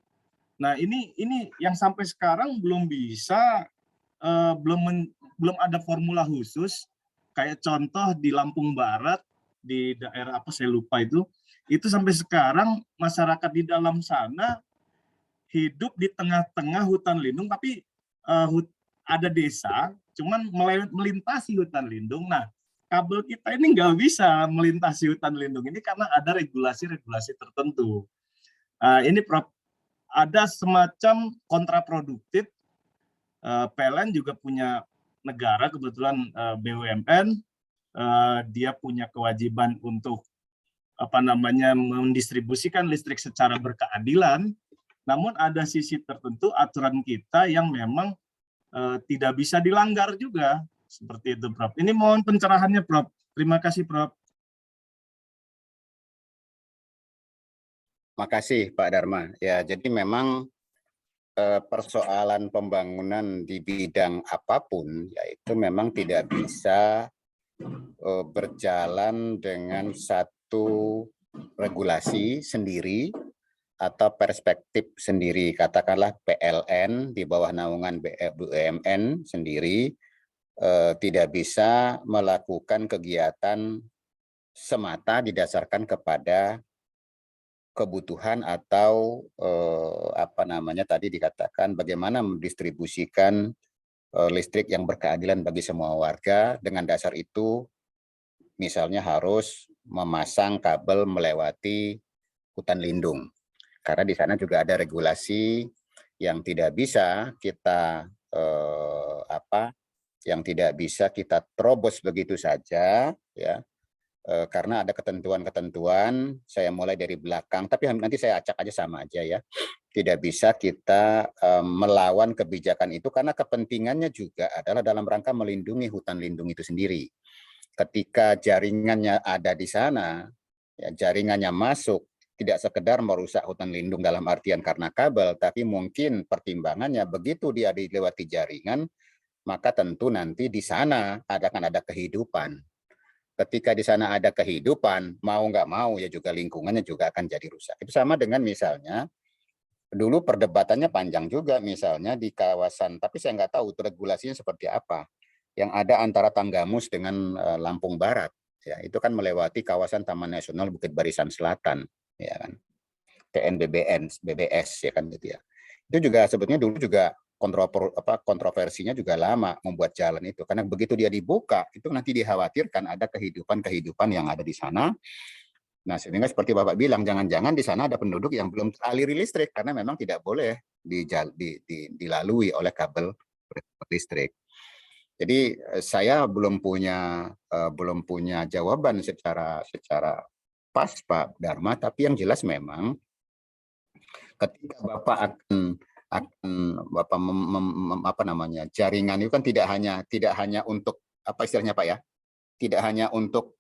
Nah, ini yang sampai sekarang belum bisa, belum ada formula khusus, kayak contoh di Lampung Barat, di daerah saya lupa itu sampai sekarang masyarakat di dalam sana hidup di tengah-tengah hutan lindung, tapi ada desa, cuman melintasi hutan lindung. Nah, kabel kita ini nggak bisa melintasi hutan lindung ini karena ada regulasi-regulasi tertentu. Ini Prof, ada semacam kontraproduktif. PLN juga punya negara, kebetulan BUMN, dia punya kewajiban untuk mendistribusikan listrik secara berkeadilan. Namun ada sisi tertentu aturan kita yang memang tidak bisa dilanggar juga. Seperti itu, Prof. Ini mohon pencerahannya, Prof. Terima kasih, Prof. Makasih, Pak Dharma. Ya, jadi memang persoalan pembangunan di bidang apapun, yaitu memang tidak bisa berjalan dengan satu regulasi sendiri atau perspektif sendiri, katakanlah PLN di bawah naungan BUMN sendiri, tidak bisa melakukan kegiatan semata didasarkan kepada kebutuhan atau apa namanya tadi dikatakan bagaimana mendistribusikan listrik yang berkeadilan bagi semua warga. Dengan dasar itu misalnya harus memasang kabel melewati hutan lindung. Karena di sana juga ada regulasi yang tidak bisa kita yang tidak bisa kita terobos begitu saja, ya. Karena ada ketentuan-ketentuan, saya mulai dari belakang, tapi nanti saya acak aja sama aja ya. Tidak bisa kita melawan kebijakan itu karena kepentingannya juga adalah dalam rangka melindungi hutan lindung itu sendiri. Ketika jaringannya ada di sana, ya, jaringannya masuk, tidak sekedar merusak hutan lindung dalam artian karena kabel, tapi mungkin pertimbangannya begitu dia dilewati jaringan, maka tentu nanti di sana akan ada kehidupan. Ketika di sana ada kehidupan, mau nggak mau ya juga lingkungannya juga akan jadi rusak. Itu sama dengan misalnya, dulu perdebatannya panjang juga misalnya di kawasan, tapi saya nggak tahu regulasinya seperti apa. Yang ada antara Tanggamus dengan Lampung Barat. Ya, itu kan melewati kawasan Taman Nasional Bukit Barisan Selatan. Ya kan. BBS ya kan gitu ya. Itu juga sebetulnya dulu juga kontroversinya juga lama membuat jalan itu karena begitu dia dibuka itu nanti dikhawatirkan ada kehidupan yang ada di sana. Nah, sehingga seperti Bapak bilang jangan-jangan di sana ada penduduk yang belum teraliri listrik karena memang tidak boleh dilalui oleh kabel listrik. Jadi saya belum punya jawaban secara pas Pak Dharma, tapi yang jelas memang ketika Bapak akan jaringan itu kan tidak hanya untuk apa istilahnya Pak ya, tidak hanya untuk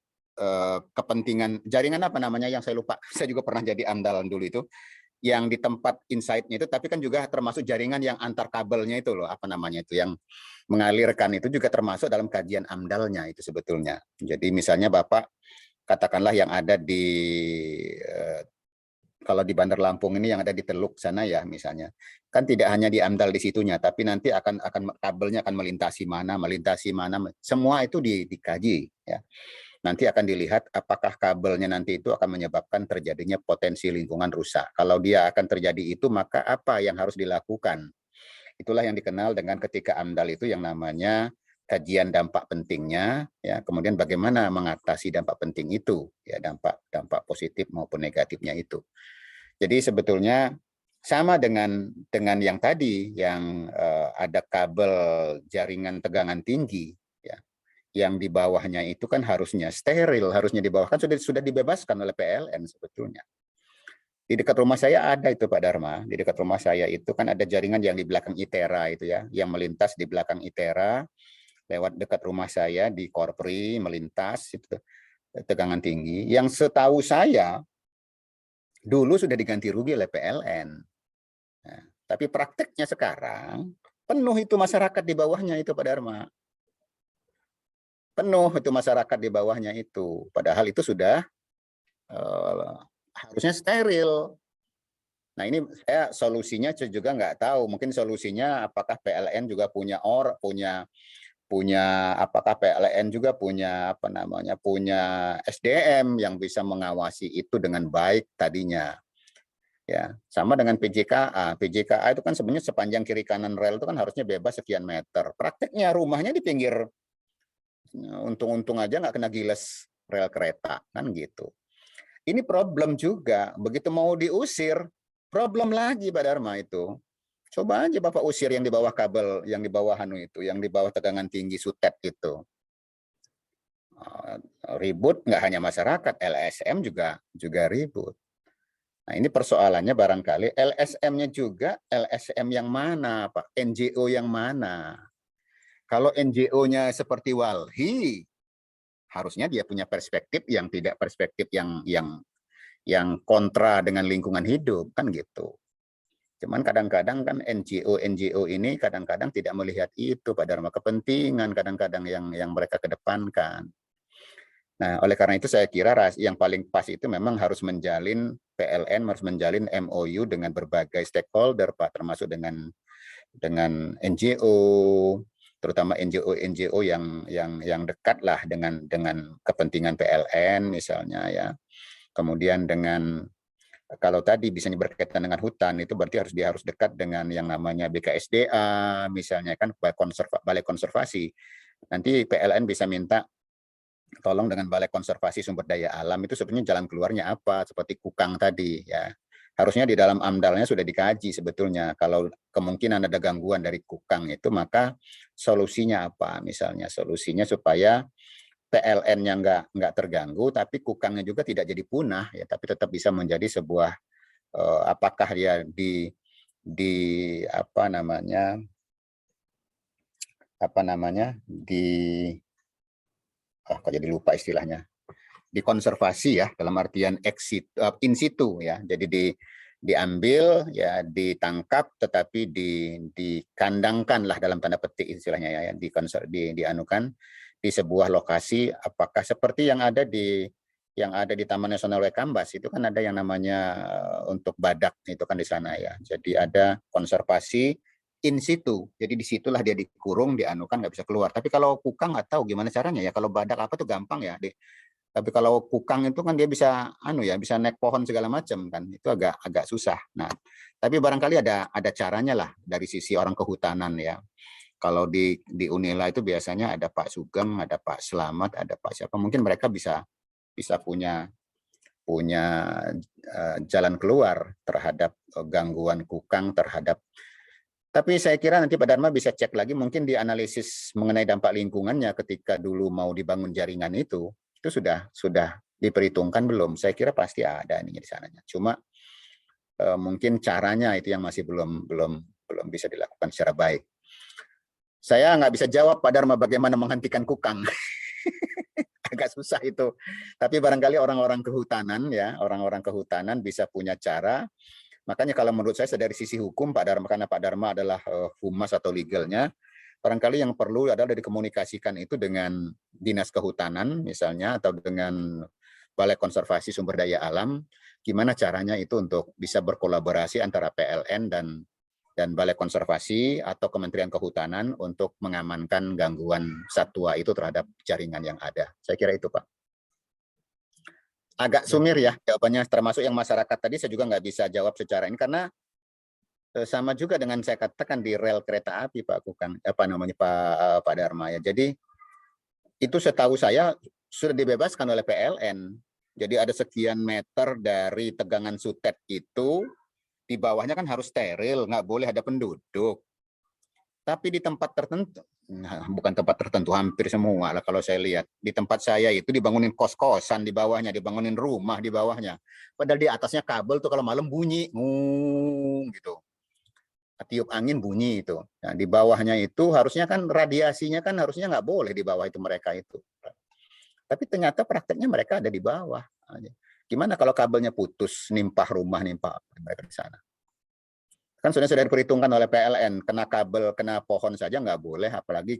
kepentingan jaringan apa namanya yang saya lupa, saya juga pernah jadi andalan dulu itu yang di tempat insight-nya itu, tapi kan juga termasuk jaringan yang antar kabelnya itu loh, apa namanya itu yang mengalirkan itu juga termasuk dalam kajian AMDAL-nya itu sebetulnya. Jadi misalnya Bapak katakanlah yang ada di kalau di Bandar Lampung ini yang ada di Teluk sana ya misalnya, kan tidak hanya di AMDAL di situnya, tapi nanti akan kabelnya akan melintasi mana, semua itu dikaji ya. Nanti akan dilihat apakah kabelnya nanti itu akan menyebabkan terjadinya potensi lingkungan rusak. Kalau dia akan terjadi itu, maka apa yang harus dilakukan? Itulah yang dikenal dengan ketika AMDAL itu yang namanya kajian dampak pentingnya, ya. Kemudian bagaimana mengatasi dampak penting itu, ya dampak positif maupun negatifnya itu. Jadi sebetulnya sama dengan yang tadi, yang ada kabel jaringan tegangan tinggi, ya, yang di bawahnya itu kan harusnya steril, harusnya di bawah kan sudah dibebaskan oleh PLN sebetulnya. Di dekat rumah saya ada itu Pak Dharma, di dekat rumah saya itu kan ada jaringan yang di belakang ITERA itu ya, yang melintas di belakang ITERA, lewat dekat rumah saya di Korpri, melintas itu tegangan tinggi, yang setahu saya dulu sudah diganti rugi oleh PLN. Nah, tapi prakteknya sekarang penuh itu masyarakat di bawahnya itu Pak Dharma. Penuh itu masyarakat di bawahnya itu. Padahal itu sudah harusnya steril. Nah ini saya solusinya juga nggak tahu. Mungkin solusinya apakah PLN juga punya apakah PLN juga punya punya SDM yang bisa mengawasi itu dengan baik tadinya. Ya, sama dengan PJKA. PJKA itu kan sebenarnya sepanjang kiri kanan rel itu kan harusnya bebas sekian meter. Prakteknya rumahnya di pinggir, untung-untung aja nggak kena giles rel kereta kan gitu. Ini problem juga. Begitu mau diusir, problem lagi Pak Dharma itu. Coba aja Bapak usir yang di bawah kabel, yang di bawah itu, yang di bawah tegangan tinggi sutet itu. Ribut nggak hanya masyarakat, LSM juga ribut. Nah ini persoalannya barangkali LSM-nya juga, LSM yang mana Pak? NGO yang mana? Kalau NGO-nya seperti Walhi, harusnya dia punya perspektif yang tidak perspektif yang kontra dengan lingkungan hidup kan gitu. Cuman kadang-kadang kan NGO ini kadang-kadang tidak melihat itu Pak Dharma, kepentingan kadang-kadang yang mereka kedepankan. Nah, oleh karena itu saya kira yang paling pas itu memang harus menjalin PLN harus menjalin MOU dengan berbagai stakeholder Pak, termasuk dengan NGO, terutama NGO yang dekat lah dengan kepentingan PLN misalnya ya. Kemudian dengan kalau tadi misalnya berkaitan dengan hutan, itu berarti dia harus dekat dengan yang namanya BKSDA misalnya kan, balai konservasi. Nanti PLN bisa minta tolong dengan balai konservasi sumber daya alam, itu sebenarnya jalan keluarnya apa, seperti Kukang tadi ya. Harusnya di dalam AMDAL-nya sudah dikaji sebetulnya, kalau kemungkinan ada gangguan dari Kukang itu, maka solusinya apa? Misalnya solusinya supaya PLN-nya nggak terganggu, tapi Kukangnya juga tidak jadi punah, ya, tapi tetap bisa menjadi sebuah apakah dia di apa namanya kok jadi lupa istilahnya, dikonservasi ya, dalam artian in situ ya, jadi diambil ya, ditangkap, tetapi dikandangkan lah dalam tanda petik istilahnya ya, dianukan di sebuah lokasi, apakah seperti yang ada di Taman Nasional Waikambas itu kan ada yang namanya untuk badak itu kan di sana ya. Jadi ada konservasi in situ. Jadi disitulah dia dikurung, dianukan, nggak bisa keluar. Tapi kalau Kukang nggak tahu gimana caranya ya. Kalau badak apa tuh gampang ya. Tapi kalau Kukang itu kan dia bisa bisa naik pohon segala macam kan. Itu agak susah. Nah, tapi barangkali ada caranya lah dari sisi orang kehutanan ya. Kalau di Unila itu biasanya ada Pak Sugeng, ada Pak Slamet, ada Pak siapa, mungkin mereka bisa punya jalan keluar terhadap gangguan Kukang terhadap. Tapi saya kira nanti Pak Dharma bisa cek lagi, mungkin di analisis mengenai dampak lingkungannya ketika dulu mau dibangun jaringan itu sudah diperhitungkan belum? Saya kira pasti ada ini di sananya. Cuma mungkin caranya itu yang masih belum bisa dilakukan secara baik. Saya nggak bisa jawab Pak Dharma bagaimana menghentikan Kukang. Agak susah itu. Tapi barangkali orang-orang kehutanan bisa punya cara. Makanya kalau menurut saya dari sisi hukum Pak Dharma, karena Pak Dharma adalah humas atau legalnya, barangkali yang perlu adalah dikomunikasikan itu dengan Dinas Kehutanan misalnya, atau dengan Balai Konservasi Sumber Daya Alam, gimana caranya itu untuk bisa berkolaborasi antara PLN dan Balai Konservasi atau Kementerian Kehutanan untuk mengamankan gangguan satwa itu terhadap jaringan yang ada. Saya kira itu, Pak. Agak sumir ya jawabannya, termasuk yang masyarakat tadi saya juga nggak bisa jawab secara ini, karena sama juga dengan saya katakan di rel kereta api, Pak Kukang, Pak Dharma ya. Jadi itu setahu saya sudah dibebaskan oleh PLN. Jadi ada sekian meter dari tegangan sutet itu, di bawahnya kan harus steril, nggak boleh ada penduduk. Tapi di tempat tertentu, bukan tempat tertentu, hampir semua lah kalau saya lihat. Di tempat saya itu dibangunin kos-kosan di bawahnya, dibangunin rumah di bawahnya. Padahal di atasnya kabel tuh kalau malam bunyi, gitu. Tiup angin bunyi itu. Nah, di bawahnya itu harusnya kan radiasinya kan harusnya nggak boleh di bawah itu mereka itu. Tapi ternyata prakteknya mereka ada di bawah. Gimana kalau kabelnya putus, nimpah rumah, nimpah mereka di sana? Kan sudah diperhitungkan oleh PLN, kena kabel, kena pohon saja nggak boleh, apalagi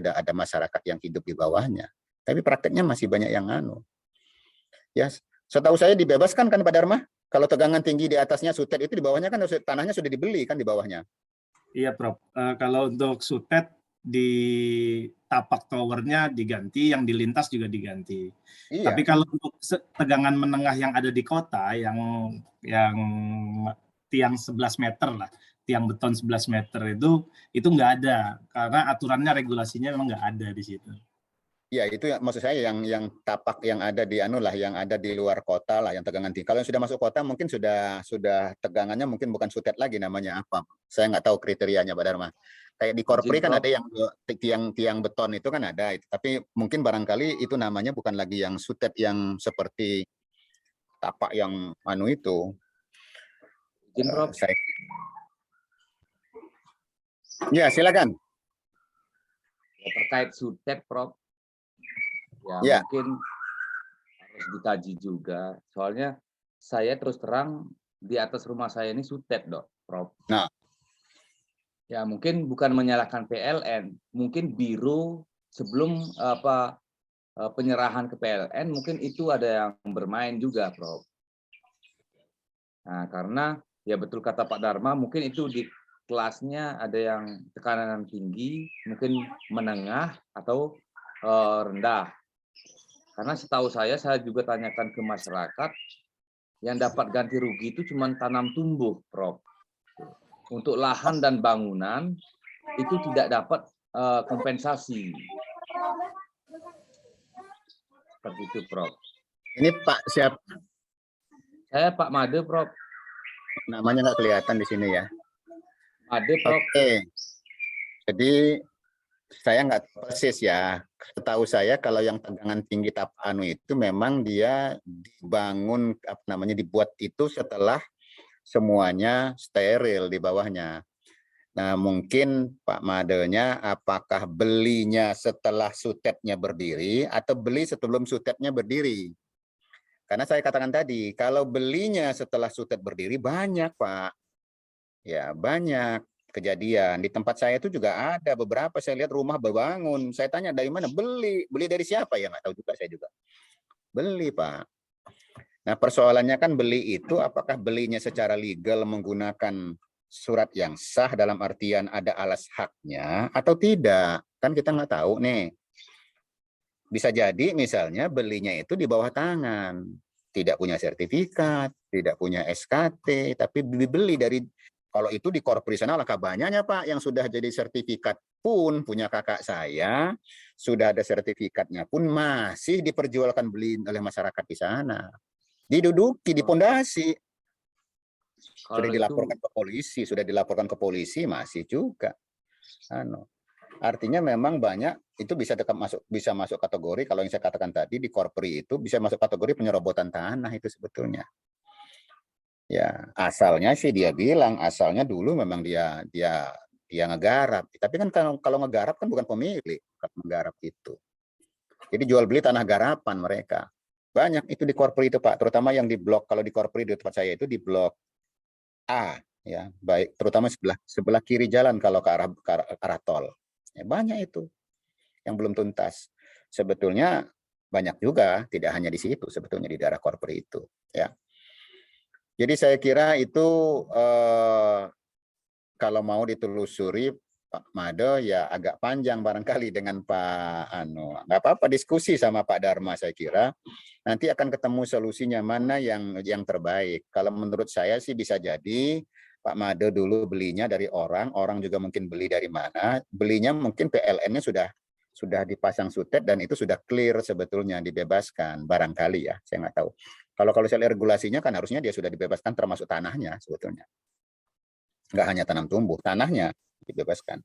ada masyarakat yang hidup di bawahnya. Tapi prakteknya masih banyak yang ya, setahu saya dibebaskan kan Pak Dharma? Kalau tegangan tinggi di atasnya sutet itu, di bawahnya kan tanahnya sudah dibeli kan di bawahnya. Iya, Prof. Kalau untuk sutet di tapak towernya diganti, yang di lintas juga diganti. Iya. Tapi kalau untuk tegangan menengah yang ada di kota, yang tiang 11 meter lah, tiang beton 11 meter itu nggak ada, karena aturannya, regulasinya memang nggak ada di situ. Ya, itu maksud saya yang tapak yang ada di yang ada di luar kota lah, yang tegangan tinggi. Kalau yang sudah masuk kota mungkin sudah tegangannya mungkin bukan sutet lagi, namanya apa? Saya nggak tahu kriterianya Pak Dharma. Kayak di Korpri kan ada yang tiang beton itu kan ada, tapi mungkin barangkali itu namanya bukan lagi yang sutet yang seperti tapak yang itu. Prof. Ya, silakan. Terkait sutet, Prof. Ya. Mungkin harus dikaji juga. Soalnya saya terus terang di atas rumah saya ini sutet, Prof. Nah. Ya, mungkin bukan menyalahkan PLN, mungkin biro sebelum penyerahan ke PLN mungkin itu ada yang bermain juga, Prof. Nah, karena ya betul kata Pak Dharma, mungkin itu kelasnya ada yang tekanan tinggi, mungkin menengah atau rendah. Karena setahu saya juga tanyakan ke masyarakat, yang dapat ganti rugi itu cuma tanam tumbuh, Prof. Untuk lahan dan bangunan itu tidak dapat kompensasi. Seperti itu, Prof. Ini Pak siapa? Saya Pak Made, Prof. Namanya nggak kelihatan di sini ya. Made, Prof. Oke. Jadi saya nggak tahu persis ya. Setahu saya kalau yang tegangan tinggi tahap anu itu memang dia dibangun apa namanya dibuat itu setelah semuanya steril di bawahnya. Nah, mungkin Pak Madenya apakah belinya setelah sutetnya berdiri atau beli sebelum sutetnya berdiri? Karena saya katakan tadi, kalau belinya setelah sutet berdiri banyak, Pak. Ya, banyak kejadian. Di tempat saya itu juga ada beberapa, saya lihat rumah berbangun. Saya tanya dari mana? Beli. Beli dari siapa? Ya nggak tahu juga saya juga. Beli, Pak. Nah, persoalannya kan beli itu apakah belinya secara legal menggunakan surat yang sah dalam artian ada alas haknya atau tidak? Kan kita nggak tahu nih. Bisa jadi misalnya belinya itu di bawah tangan, tidak punya sertifikat, tidak punya SKT, tapi dibeli dari, kalau itu di korporasi sana langkah banyaknya Pak, yang sudah jadi sertifikat pun punya kakak saya, sudah ada sertifikatnya pun masih diperjualkan beli oleh masyarakat di sana. Diduduki, dipondasi. Sudah dilaporkan ke polisi, masih juga. Artinya memang banyak itu bisa masuk kategori, kalau yang saya katakan tadi di korpri itu bisa masuk kategori penyerobotan tanah itu sebetulnya. Ya, asalnya sih dia bilang asalnya dulu memang dia ngegarap. Tapi kan kalau ngegarap kan bukan pemilik, kalau menggarap itu. Jadi jual beli tanah garapan mereka. Banyak itu di korpri itu Pak, terutama yang di blok, kalau di korpri di tempat saya itu di blok A ya, baik terutama sebelah kiri jalan kalau ke arah tol. Ya, banyak itu yang belum tuntas. Sebetulnya banyak juga, tidak hanya di situ sebetulnya di daerah korpri itu ya. Jadi saya kira itu kalau mau ditelusuri Pak Made ya agak panjang barangkali dengan Pak nggak apa-apa diskusi sama Pak Dharma, saya kira nanti akan ketemu solusinya mana yang terbaik. Kalau menurut saya sih bisa jadi Pak Made dulu belinya dari orang juga mungkin beli dari mana, belinya mungkin PLN-nya sudah dipasang sutet dan itu sudah clear sebetulnya, dibebaskan barangkali ya, saya nggak tahu. Kalau saya lihat regulasinya kan harusnya dia sudah dibebaskan termasuk tanahnya sebetulnya. Nggak hanya tanam tumbuh, tanahnya dibebaskan.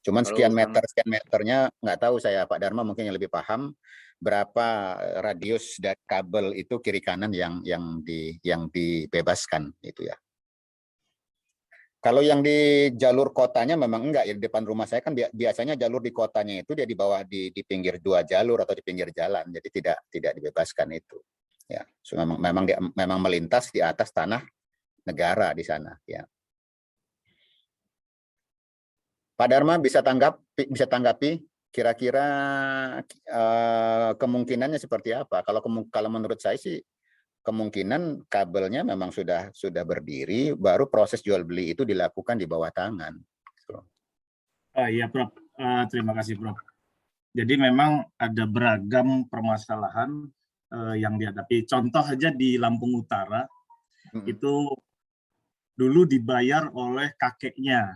Cuman sekian meternya nggak tahu saya, Pak Dharma mungkin yang lebih paham berapa radius dari kabel itu kiri kanan yang dibebaskan itu ya. Kalau yang di jalur kotanya memang enggak ya, di depan rumah saya kan biasanya jalur di kotanya itu dia di bawah di pinggir dua jalur atau di pinggir jalan, jadi tidak dibebaskan itu. Ya, so, memang melintas di atas tanah negara di sana ya. Pak Dharma bisa tanggapi kira-kira kemungkinannya seperti apa? Kalau menurut saya sih kemungkinan kabelnya memang sudah berdiri, baru proses jual beli itu dilakukan di bawah tangan. Iya Prof, terima kasih Prof. Jadi memang ada beragam permasalahan yang dihadapi. Contoh aja di Lampung Utara itu dulu dibayar oleh kakeknya.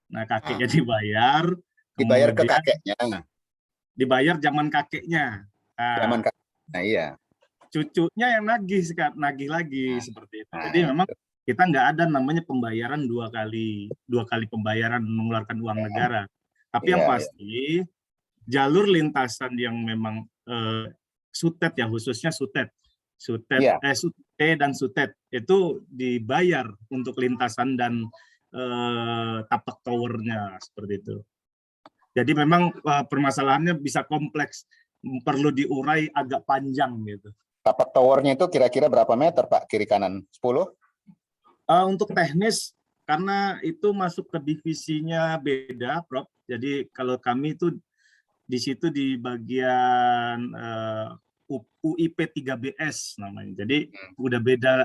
Nah, kakeknya dibayar ke kakeknya. Dibayar zaman kakeknya. Zaman kakeknya, iya. Cucunya yang nagih lagi seperti itu. Jadi memang kita nggak ada namanya pembayaran dua kali pembayaran mengeluarkan uang negara. Tapi yang pasti jalur lintasan yang memang sutet ya, khususnya sutet dan sutet itu dibayar untuk lintasan dan tapak towernya seperti itu. Jadi memang permasalahannya bisa kompleks, perlu diurai agak panjang gitu. Tapak towernya itu kira-kira berapa meter Pak, kiri kanan? 10? Untuk teknis, karena itu masuk ke divisinya beda, Prof. Jadi kalau kami itu di situ di bagian UIP 3BS namanya. Jadi udah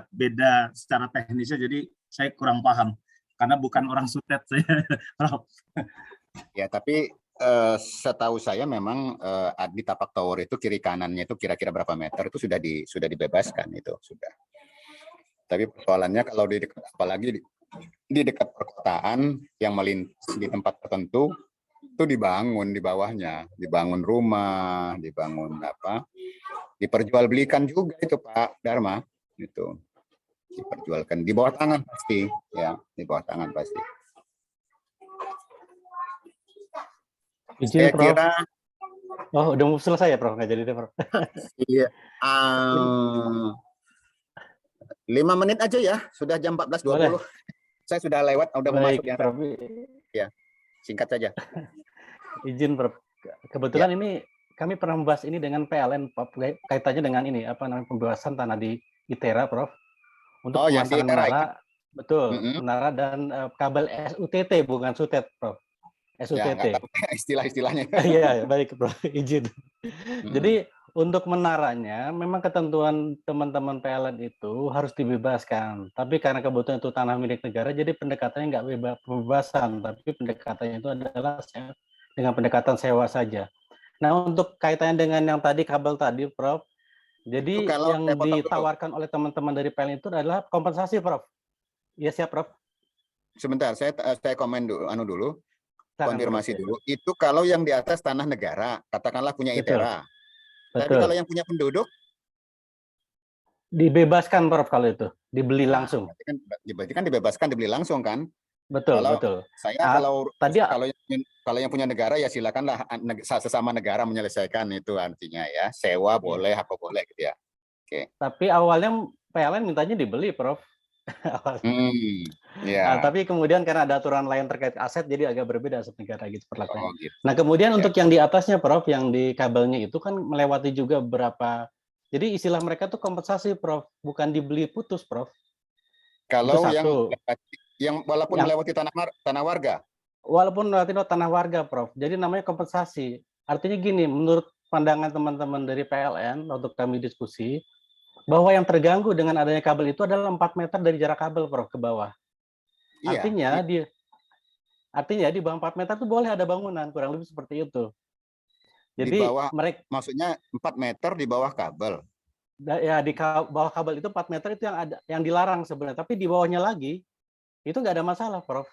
beda secara teknisnya, jadi saya kurang paham. karena bukan orang Sutet saya, Prof. Ya, tapi setahu saya memang di Tapak Tower itu kiri kanannya itu kira-kira berapa meter itu sudah dibebaskan itu sudah. Tapi persoalannya kalau apalagi di dekat perkotaan yang melintas di tempat tertentu itu dibangun di bawahnya, dibangun rumah, dibangun diperjualbelikan juga itu Pak Dharma itu. Diperjualkan di bawah tangan pasti ya, di bawah tangan pasti. Izin, Saya Prof. kira udah mau selesai ya, Prof? Nggak jadi deh, Prof. iya 5 menit aja ya, sudah jam 14.20. Boleh. Saya sudah lewat, udah mau masuk Baik, yang Prof. ya. Singkat saja. Izin, Prof. Kebetulan ini kami pernah membahas ini dengan PLN, Prof. Kaitannya dengan ini, pembebasan tanah di ITERA, Prof. Untuk yang di pemasangan ITERA, menara, betul, menara dan kabel SUTT, bukan SUTET, Prof. Ya, SUTT. istilah-istilahnya. Iya, baik, Prof. Izin. Jadi untuk menaranya, memang ketentuan teman-teman PLN itu harus dibebaskan. Tapi karena kebetulan itu tanah milik negara, jadi pendekatannya nggak pembebasan, tapi pendekatannya itu adalah dengan pendekatan sewa saja. Nah, untuk kaitannya dengan yang tadi kabel tadi, Prof. Jadi yang ditawarkan oleh teman-teman dari PLN itu adalah kompensasi, Prof. Iya, siap, Prof. Sebentar, saya komen dulu. Konfirmasi Betul. dulu. Itu kalau yang di atas tanah negara, katakanlah punya ITERA. Tapi kalau yang punya penduduk dibebaskan, Prof, kalau itu dibeli langsung. Berarti kan dibebaskan, dibeli langsung kan? Betul, kalau betul. Saya kalau yang punya negara ya silakanlah sesama negara menyelesaikan itu, artinya ya sewa boleh apa boleh gitu ya. Oke. Tapi awalnya PLN mintanya dibeli, Prof. Ya. Tapi kemudian karena ada aturan lain terkait aset, jadi agak berbeda aset negara gitu perlakuannya. Gitu. Nah, kemudian untuk yang di atasnya, Prof, yang di kabelnya itu kan melewati juga beberapa. Jadi istilah mereka tuh kompensasi, Prof, bukan dibeli putus, Prof. Kalau yang walaupun melewati tanah warga. Walaupun melewati tanah warga, Prof. Jadi namanya kompensasi. Artinya gini, menurut pandangan teman-teman dari PLN untuk kami diskusi, bahwa yang terganggu dengan adanya kabel itu adalah 4 meter dari jarak kabel, Prof, ke bawah. Artinya di bawah 4 meter itu boleh ada bangunan, kurang lebih seperti itu. Jadi maksudnya 4 meter di bawah kabel. Ya, di bawah kabel itu 4 meter itu yang dilarang sebenarnya, tapi di bawahnya lagi itu nggak ada masalah, Prof.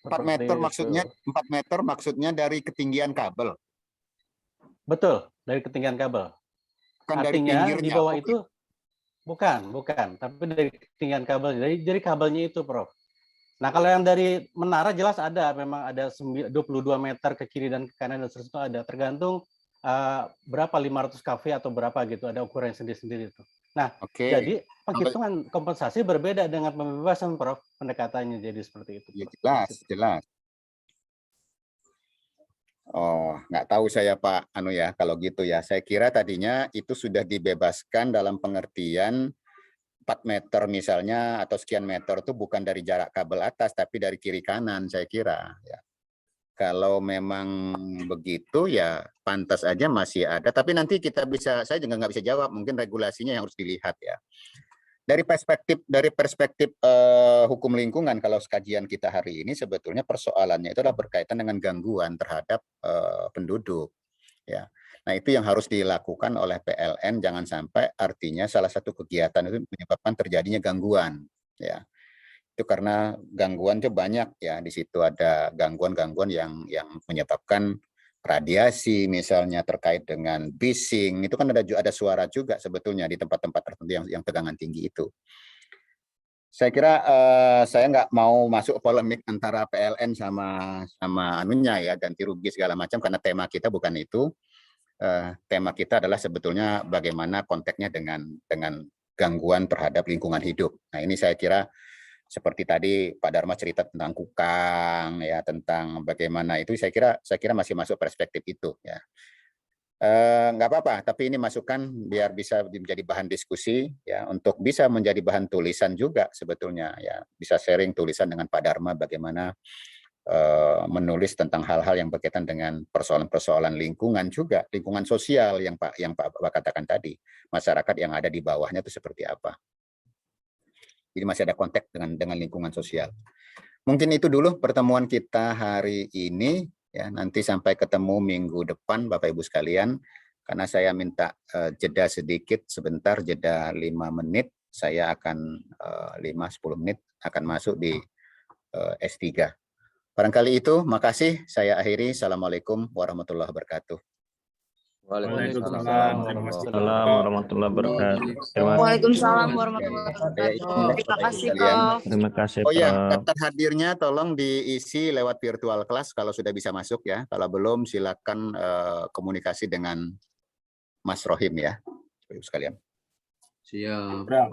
4 meter maksudnya 4 meter maksudnya dari ketinggian kabel. Betul, dari ketinggian kabel. Kan artinya dari di bawah itu bukan, tapi dari ketinggian kabel. Jadi kabelnya itu, Prof. Nah, kalau yang dari menara jelas memang ada 22 meter ke kiri dan ke kanan dan seterusnya ada, tergantung berapa 500 kV atau berapa gitu, ada ukuran sendiri-sendiri itu. Nah, jadi penghitungan kompensasi berbeda dengan pembebasan, Prof, pendekatannya jadi seperti itu. Ya, jelas. Oh, nggak tahu saya Pak kalau gitu ya. Saya kira tadinya itu sudah dibebaskan dalam pengertian 4 meter misalnya atau sekian meter itu bukan dari jarak kabel atas tapi dari kiri kanan, saya kira ya. Kalau memang begitu ya pantas aja masih ada, tapi nanti saya juga nggak bisa jawab, mungkin regulasinya yang harus dilihat ya. Dari perspektif hukum lingkungan, kalau kajian kita hari ini sebetulnya persoalannya itu adalah berkaitan dengan gangguan terhadap penduduk ya. Nah, itu yang harus dilakukan oleh PLN, jangan sampai artinya salah satu kegiatan itu menyebabkan terjadinya gangguan ya. Itu karena gangguan itu banyak ya, di situ ada gangguan-gangguan yang menyebabkan radiasi misalnya terkait dengan bising, itu kan ada suara juga sebetulnya di tempat-tempat tertentu yang tegangan tinggi itu. Saya kira saya nggak mau masuk polemik antara PLN sama ya, ganti rugi segala macam, karena tema kita bukan itu. Tema kita adalah sebetulnya bagaimana konteksnya dengan gangguan terhadap lingkungan hidup. Nah, ini saya kira seperti tadi Pak Dharma cerita tentang kukang ya, tentang bagaimana itu, saya kira masih masuk perspektif itu ya. Nggak apa-apa, tapi ini masukan biar bisa menjadi bahan diskusi ya, untuk bisa menjadi bahan tulisan juga sebetulnya ya, bisa sharing tulisan dengan Pak Dharma bagaimana menulis tentang hal-hal yang berkaitan dengan persoalan-persoalan lingkungan juga, lingkungan sosial yang Pak katakan tadi, masyarakat yang ada di bawahnya itu seperti apa. Jadi masih ada konteks dengan lingkungan sosial. Mungkin itu dulu pertemuan kita hari ini ya. Nanti sampai ketemu minggu depan Bapak Ibu sekalian. Karena saya minta jeda sedikit sebentar, jeda 5 menit. Saya akan 5-10 menit akan masuk di S3. Barangkali itu, makasih. Saya akhiri. Assalamualaikum warahmatullahi wabarakatuh. Waalaikumsalam warahmatullahi wabarakatuh. Terima kasih. Waalaikumsalam warahmatullahi wabarakatuh. Terima kasih, Prof. Terima kasih, Oh ya, Prof. daftar hadirnya tolong diisi lewat virtual class kalau sudah bisa masuk ya. Kalau belum silakan komunikasi dengan Mas Rohim ya, Ibu sekalian. Siap.